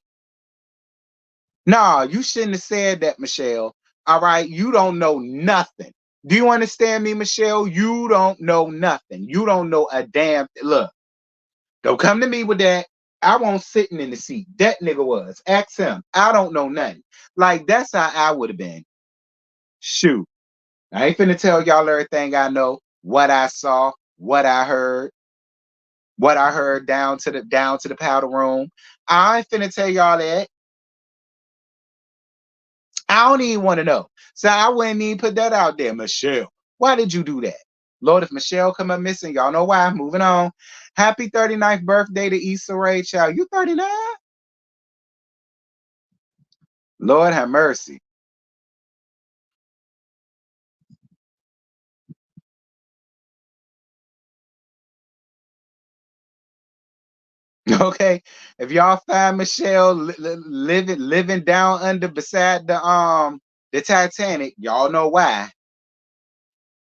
No, you shouldn't have said that, Michelle. All right. You don't know nothing. Do you understand me, Michelle? You don't know nothing. You don't know a damn look. Don't come to me with that. I won't sitting in the seat. That nigga was. Ask him. I don't know nothing. Like, that's how I would have been. Shoot. I ain't finna tell y'all everything I know, what I saw, what I heard down to the powder room. I ain't finna tell y'all that. I don't even want to know. So I wouldn't even put that out there. Michelle, why did you do that? Lord, if Michelle come up missing, y'all know why. Moving on. Happy 39th birthday to Issa Rae, child. You 39? Lord have mercy. Okay, if y'all find Michelle living down under beside the Titanic, y'all know why.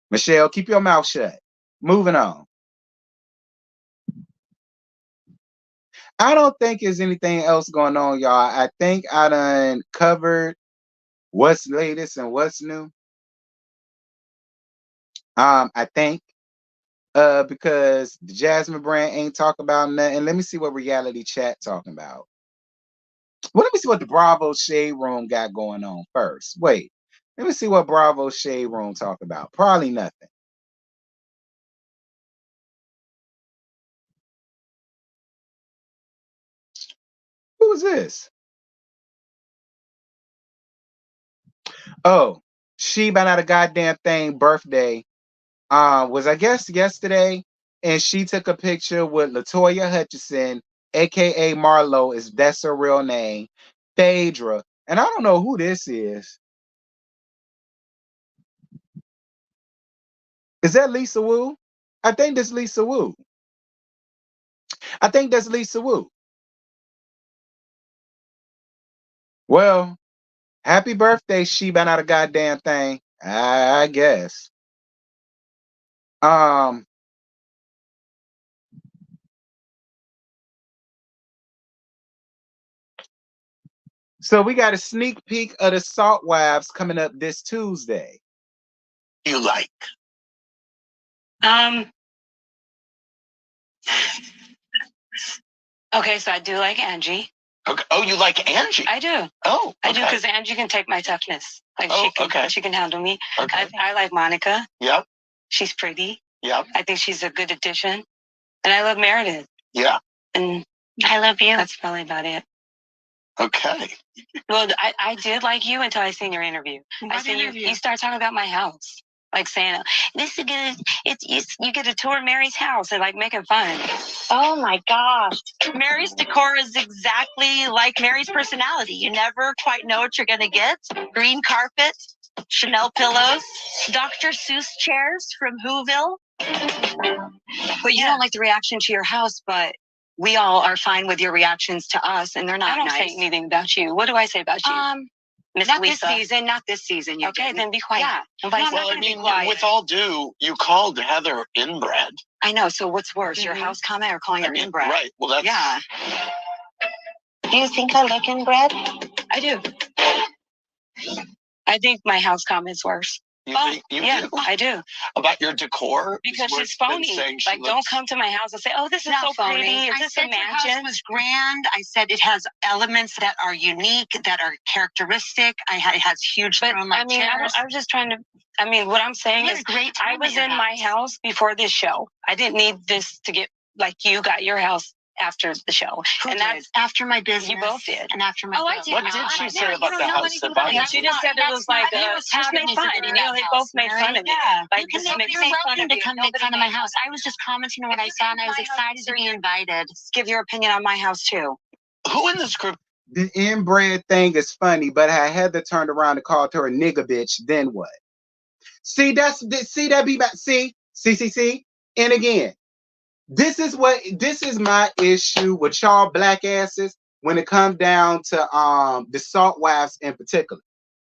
Michelle, keep your mouth shut. Moving on. I don't think there's anything else going on, y'all. I think I done covered what's latest and what's new. I think because the Jasmine brand ain't talking about nothing. Let me see what reality chat talking about. Well, let me see what the Bravo Shade Room got going on first. Wait, let me see what Bravo Shade Room talk about. Probably nothing. Who is this? Oh, she been out a goddamn thing birthday. Was I guess yesterday, and she took a picture with Latoya Hutchison, aka Marlo, is that's her real name, Phaedra, and I don't know who this is. Is that Lisa Wu? I think that's Lisa Wu. I think that's Lisa Wu. Well, happy birthday, she been out a goddamn thing. I guess. Um, so we got a sneak peek of the Salt Wives coming up this Tuesday. You like? Okay, so I do like Angie. Okay. Oh, you like Angie? I do. Oh, okay. I do because Angie can take my toughness. Like she can handle me. Okay. I like Monica. Yep. She's pretty. Yep. I think she's a good addition. And I love Meredith. Yeah. And I love you. That's probably about it. Okay. Well, I did like you until I seen your interview. I seen you start talking about my house. Like saying, this is good. You get to tour Mary's house and like making fun. Oh my gosh. Mary's decor is exactly like Mary's personality. You never quite know what you're going to get. Green carpet, Chanel pillows, Dr. Seuss chairs from Whoville. But you don't like the reaction to your house, but we all are fine with your reactions to us, and they're not nice. I don't say anything about you. What do I say about you? Miss Not Lisa. Not this season. You okay, didn't. then be quiet. Yeah. Well, I mean, with all due, you called Heather inbred. I know. So what's worse, your house comment or calling her inbred? Right. Well, that's yeah. Do you think I look inbred? I do. I think my house comment's worse. You think you yeah, do? I do. About your decor? Because she's phony. Like, don't come to my house and say, "Oh, this is so phony. pretty. Is I this said a mansion?" your house was grand. I said it has elements that are unique, that are characteristic. It has huge throne-like I mean, chairs. I was just trying to. I mean, what I'm saying is, I was in my house before this show. I didn't need this to get like you got your house after the show. And that's after my business. You both did. And after my What did she say about the house? She just said it was like just made fun. You know, they both made fun of me. Yeah. Like, you're welcome to come make fun of my house. I was just commenting on what I saw, and I was excited to be invited. Give your opinion on my house too. Who in this group? The inbred thing is funny, but I Heather turned around and called her a nigga bitch, then what? See, that be back. See. And again, this is my issue with y'all black asses when it comes down to the Salt Wives in particular.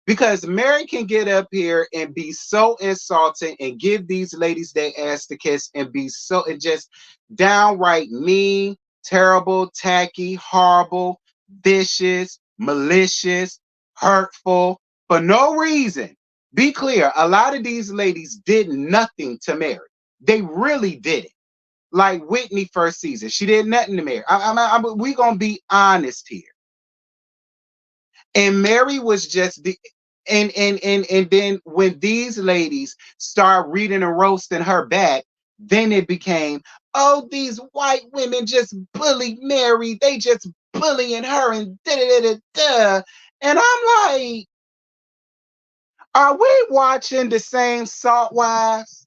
Because Mary can get up here and be so insulting and give these ladies their ass to kiss and be so and just downright mean, terrible, tacky, horrible, vicious, malicious, hurtful for no reason. Be clear, a lot of these ladies did nothing to Mary. They really didn't. like Whitney first season. She did nothing to Mary. We gonna be honest here. And Mary was just the and then when these ladies start reading and roasting her back, then it became, oh, these white women just bully Mary. They just bullying her and da da da da. And I'm like, are we watching the same Salt Wives?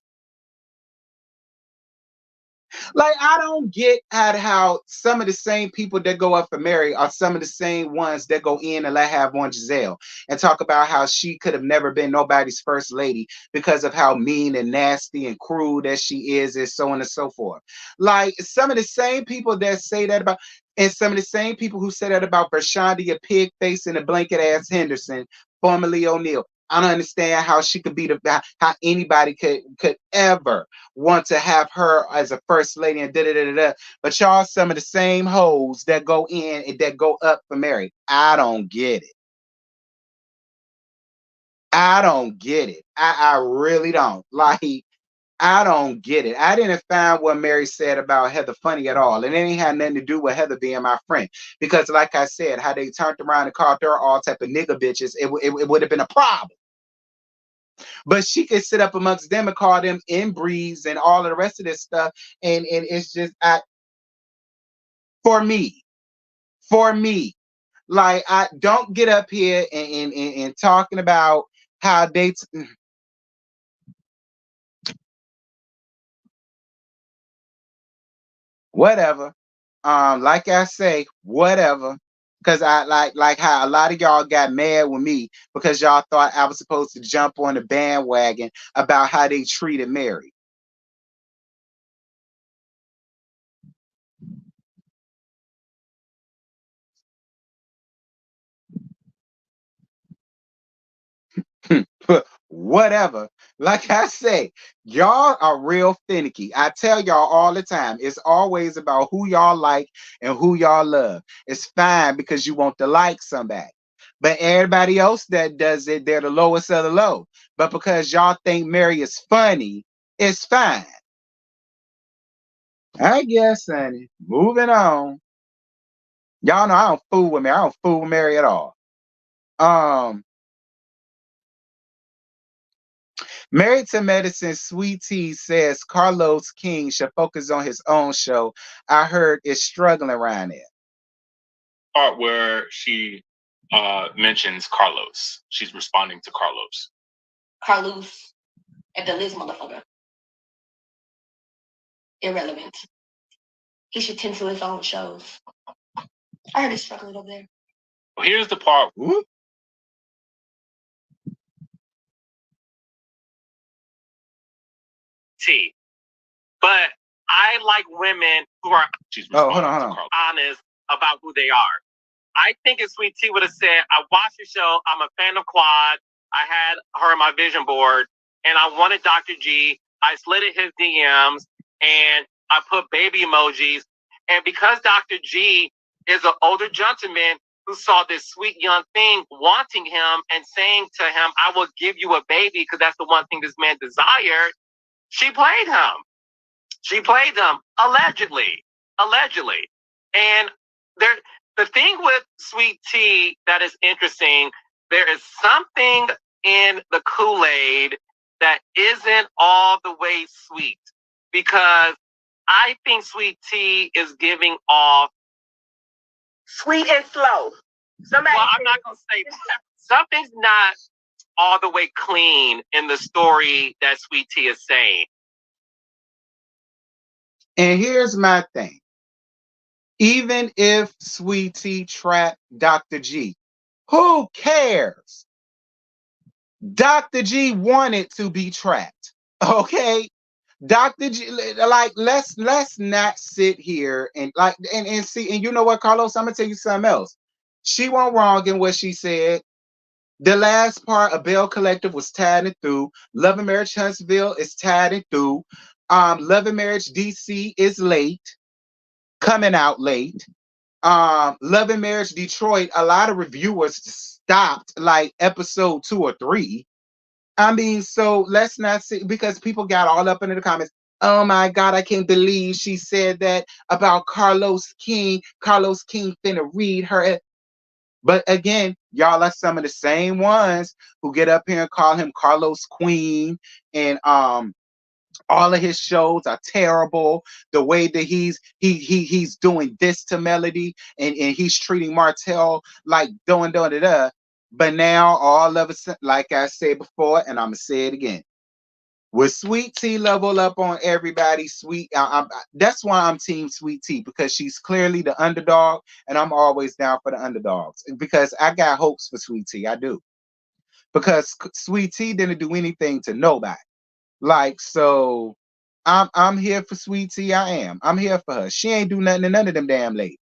Like, I don't get at how some of the same people that go up for Mary are some of the same ones that go in and let have on Giselle and talk about how she could have never been nobody's first lady because of how mean and nasty and cruel that she is, and so on and so forth. Like, some of the same people that say that about, and some of the same people who say that about Vershandia Pig Face and the Blanket Ass Henderson, formerly O'Neill. I don't understand how she could be how anybody could ever want to have her as a first lady and da da da da. But y'all, some of the same hoes that go in and that go up for Mary. I don't get it. I don't get it. I really don't. Like, I don't get it. I didn't find what Mary said about Heather funny at all. And it ain't had nothing to do with Heather being my friend. Because like I said, how they turned around and called her all type of nigga bitches, it would have been a problem. But she could sit up amongst them and call them inbreeds and all of the rest of this stuff. And it's just, for me, like, I don't get up here and talking about how they whatever. Like I say, whatever. Because I like how a lot of y'all got mad with me because y'all thought I was supposed to jump on the bandwagon about how they treated Mary. Whatever. Like I say, y'all are real finicky. I tell y'all all the time, it's always about who y'all like and who y'all love. It's fine because you want to like somebody. But everybody else that does it, they're the lowest of the low. But because y'all think Mary is funny, it's fine. I guess, honey. Moving on. Y'all know I don't fool with Mary. I don't fool with Mary at all. Married to Medicine, Sweet Tea says Carlos King should focus on his own show. I heard it's struggling around there. Part where she mentions Carlos. She's responding to Carlos. Carlos at the Liz motherfucker. Irrelevant. He should tend to his own shows. I heard he's struggling over there. Well, here's the part. Whoop. But I like women who are honest about who they are. I think if Sweet Tea would have said, I watched your show, I'm a fan of Quad, I had her on my vision board, and I wanted Dr. G, I slid in his DMs, and I put baby emojis. And because Dr. G is an older gentleman who saw this sweet young thing wanting him and saying to him, I will give you a baby because that's the one thing this man desired, she played him. She played them allegedly. And the thing with Sweet Tea that is interesting, there is something in the Kool-Aid that isn't all the way sweet, because I think Sweet Tea is giving off Sweet and slow. Somebody. Well, I'm not going to say that. Something's not all the way clean in the story that Sweet Tea is saying. And here's my thing. Even if Sweet Tea trapped Dr. G, who cares? Dr. G wanted to be trapped. Okay? Dr. G, like, let's not sit here and like and see. And you know what, Carlos? I'm gonna tell you something else. She wasn't wrong in what she said. The last part of Bell Collective was tied and through. Love and Marriage Huntsville is tied and through. Love and Marriage DC is late, coming out late. Love and Marriage Detroit, a lot of reviewers stopped like episode 2 or 3. I mean, so let's not see, because people got all up into the comments. Oh my God, I can't believe she said that about Carlos King. Carlos King finna read her. But again, y'all are some of the same ones who get up here and call him Carlos Queen, and all of his shows are terrible. The way that he's doing this to Melody, and he's treating Martell like doing. But now all of a sudden, like I said before, and I'm gonna say it again, with Sweet Tea level up on everybody, that's why I'm Team Sweet Tea, because she's clearly the underdog, and I'm always down for the underdogs because I got hopes for Sweet Tea. I do, because Sweet Tea didn't do anything to nobody. Like, so I'm here for Sweet Tea. I am. I'm here for her. She ain't do nothing to none of them damn ladies.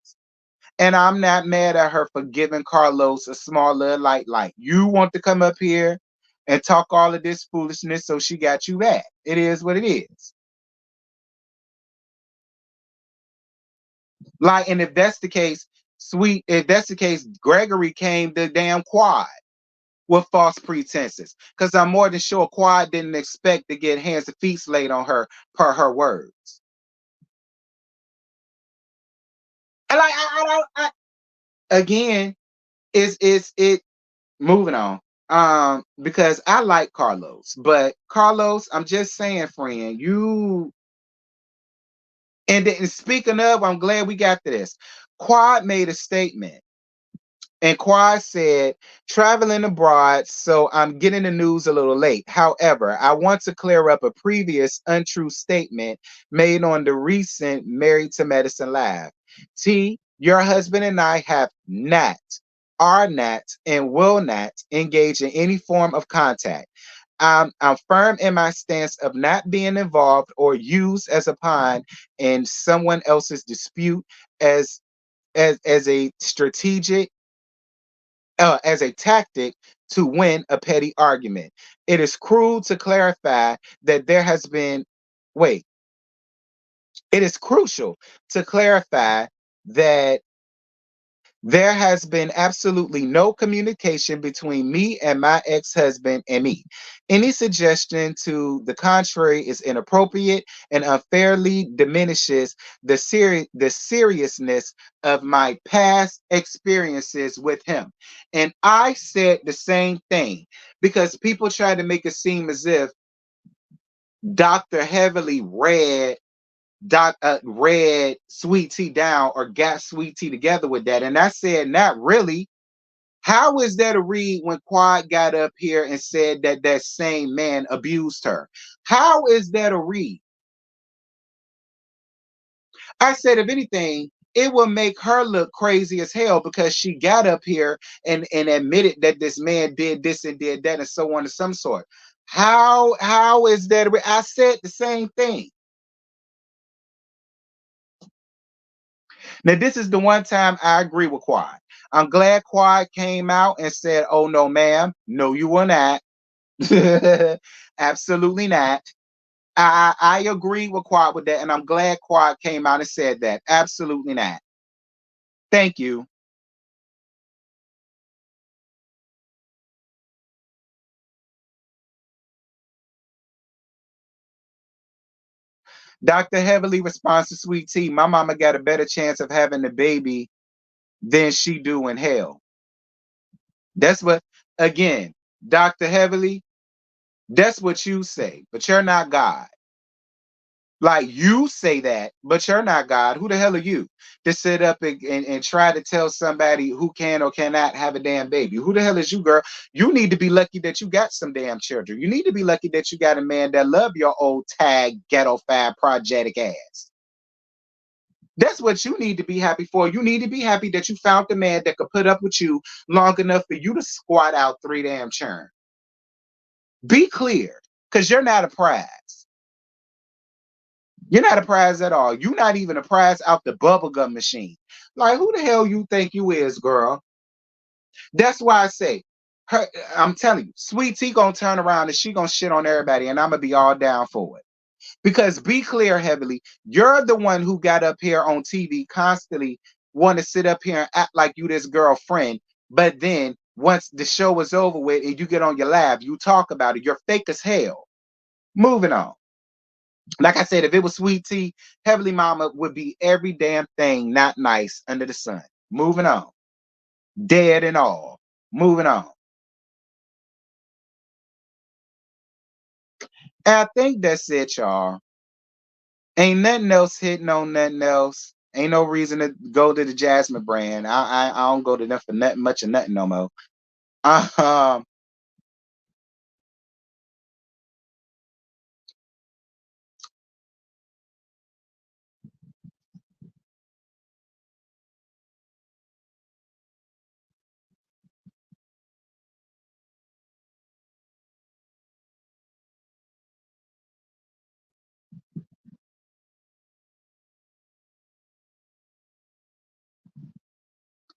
And I'm not mad at her for giving Carlos a small little light. You want to come up here and talk all of this foolishness, so she got you back. It is what it is. Like, and if that's the case, if that's the case, Gregory came to damn Quad with false pretenses. Because I'm more than sure Quad didn't expect to get hands and feet laid on her per her words. And like, again, it's moving on. Because I like Carlos, but Carlos, I'm just saying, friend, you. And then, speaking of, I'm glad we got to this. Quad made a statement, and Quad said, traveling abroad, so I'm getting the news a little late. However, I want to clear up a previous untrue statement made on the recent Married to Medicine Live. T, your husband and I have not, are not, and will not engage in any form of contact. I'm firm in my stance of not being involved or used as a pawn in someone else's dispute as a strategic as a tactic to win a petty argument. It is cruel to clarify that there has been wait. It is crucial to clarify that there has been absolutely no communication between me and my ex-husband and me. Any suggestion to the contrary is inappropriate and unfairly diminishes the seriousness of my past experiences with him. And I said the same thing, because people try to make it seem as if Dr. Heavily read Sweet Tea down or got Sweet Tea together with that. And I said, not really. How is that a read when Quad got up here and said that that same man abused her? How is that a read? I said, if anything, it will make her look crazy as hell, because she got up here and admitted that this man did this and did that and so on and some sort. How is that a read? I said the same thing. Now, this is the one time I agree with Quad. I'm glad Quad came out and said, oh, no, ma'am. No, you will not. Absolutely not. I agree with Quad with that, and I'm glad Quad came out and said that. Absolutely not. Thank you. Dr. Heavily responds to Sweet Tea, my mama got a better chance of having the baby than she do in hell. That's what, again, Dr. Heavily, that's what you say, but you're not God. Like, you say that, but you're not God. Who the hell are you to sit up and try to tell somebody who can or cannot have a damn baby? Who the hell is you, girl? You need to be lucky that you got some damn children. You need to be lucky that you got a man that love your old tag ghetto fab projectic ass. That's what you need to be happy for. You need to be happy that you found the man that could put up with you long enough for you to squat out 3 damn churn. Be clear, because you're not a prize. You're not a prize at all. You're not even a prize out the bubblegum machine. Like, who the hell you think you is, girl? That's why I say, I'm telling you, Sweet Tea gonna turn around and she gonna shit on everybody, and I'm gonna be all down for it. Because be clear, Heavily, you're the one who got up here on TV constantly want to sit up here and act like you this girlfriend, but then once the show is over with and you get on your live, you talk about it. You're fake as hell. Moving on. Like I said, if it was Sweet Tea, Heavenly Mama would be every damn thing not nice under the sun. Moving on. Dead and all. Moving on. And I think that's it, y'all. Ain't nothing else hitting on nothing else. Ain't no reason to go to the Jasmine brand. I don't go to them for nothing much of nothing no more. Um,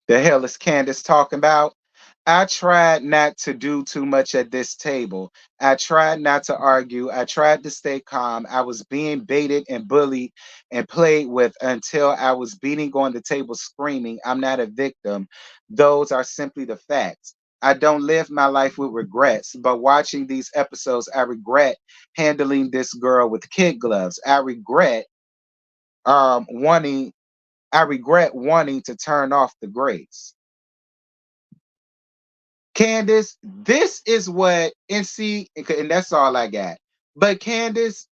the hell is Candace talking about? I tried not to do too much at this table. I tried not to argue. I tried to stay calm. I was being baited and bullied and played with until I was beating on the table screaming, I'm not a victim. Those are simply the facts. I don't live my life with regrets, but watching these episodes, I regret handling this girl with kid gloves. Wanting I regret wanting to turn off the grace. Candace, this is what, and see, and that's all I got. But Candace,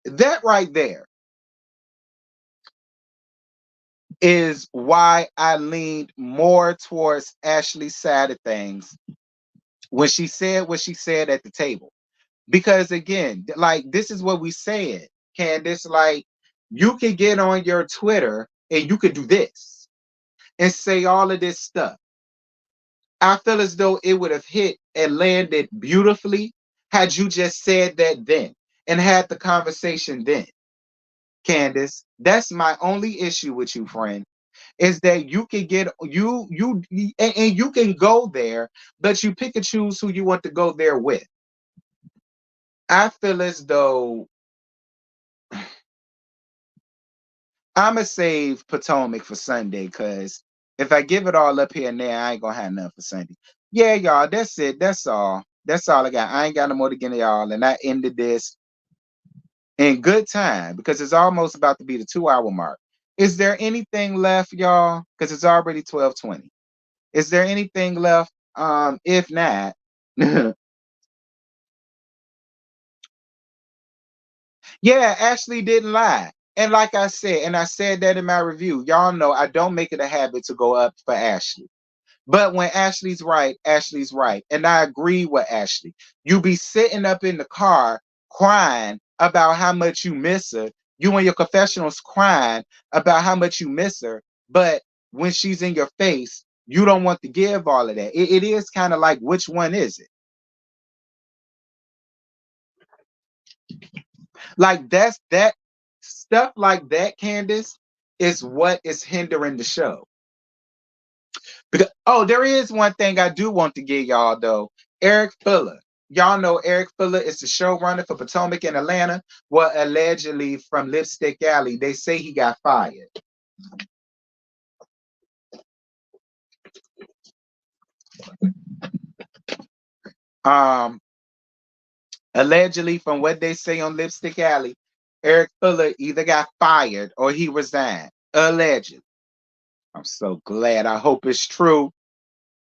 that right there is why I leaned more towards Ashley's side of things when she said what she said at the table. Because again, like this is what we said, Candace, like you could get on your Twitter and you could do this and say all of this stuff. I feel as though it would have hit and landed beautifully had you just said that then and had the conversation then. Candace, that's my only issue with you, friend, is that you can get and you can go there, but you pick and choose who you want to go there with. I feel as though I'ma save Potomac for Sunday because if I give it all up here and there, I ain't gonna have nothing for Sunday. Yeah, y'all, that's it. That's all. That's all I got. I ain't got no more to get to y'all. And I ended this in good time because it's almost about to be the 2 hour mark. Is there anything left, y'all? Because it's already 12:20. Is there anything left? If not, yeah, Ashley didn't lie. And like I said, and I said that in my review, y'all know I don't make it a habit to go up for Ashley. But when Ashley's right, Ashley's right. And I agree with Ashley. You be sitting up in the car crying about how much you miss her. You and your confessionals crying about how much you miss her. But when she's in your face, you don't want to give all of that. It is kind of like, which one is it? Like that stuff like that, Candace, is what is hindering the show. Because, oh, there is one thing I do want to give y'all though. Eric Fuller. Y'all know Eric Fuller is the showrunner for Potomac in Atlanta. Well, allegedly from Lipstick Alley, they say he got fired. Um, Allegedly, from what they say on Lipstick Alley, Eric Fuller either got fired or he resigned. Allegedly. I'm so glad. I hope it's true.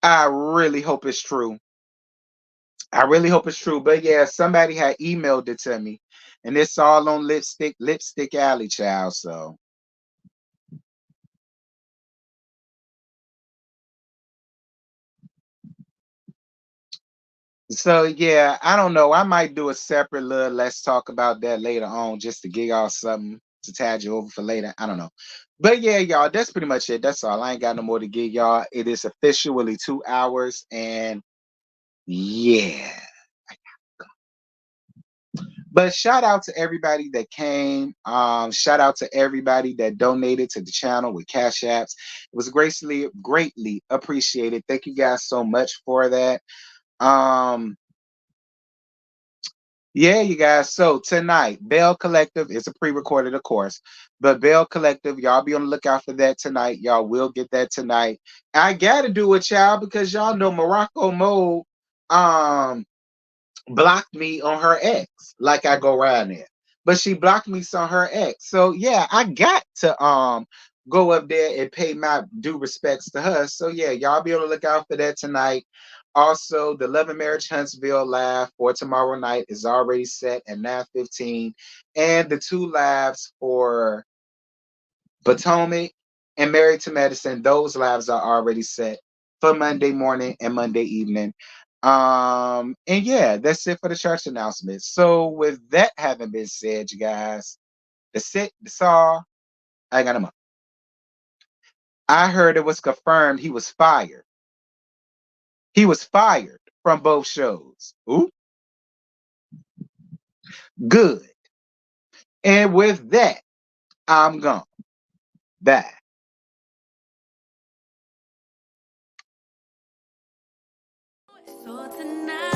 I really hope it's true. I really hope it's true. But yeah, somebody had emailed it to me. And it's all on Lipstick Alley, child. So yeah, I don't know. I might do a separate little let's talk about that later on just to give y'all something to tide you over for later. I don't know. But yeah, y'all, that's pretty much it. That's all. I ain't got no more to give y'all. It is officially 2 hours and yeah. But shout out to everybody that came. Shout out to everybody that donated to the channel with Cash Apps. It was greatly appreciated. Thank you guys so much for that. Yeah, you guys. So tonight, Bell Collective is a pre-recorded, of course, but Bell Collective, y'all be on the lookout for that tonight. Y'all will get that tonight. I gotta do it, y'all, because y'all know Morocco Mode blocked me on her ex, like I go around there. but she blocked me on her ex. So yeah, I got to go up there and pay my due respects to her. So yeah, y'all be able to look out for that tonight. Also, the Love and Marriage Huntsville live for tomorrow night is already set at 9:15, and the 2 lives for Potomac and Married to Medicine, those lives are already set for Monday morning and Monday evening. And yeah, that's it for the church announcements. So with that having been said, you guys, that's all I got him up. I heard it was confirmed he was fired. He was fired from both shows. Ooh, good. And with that, I'm gone. Bye. So tonight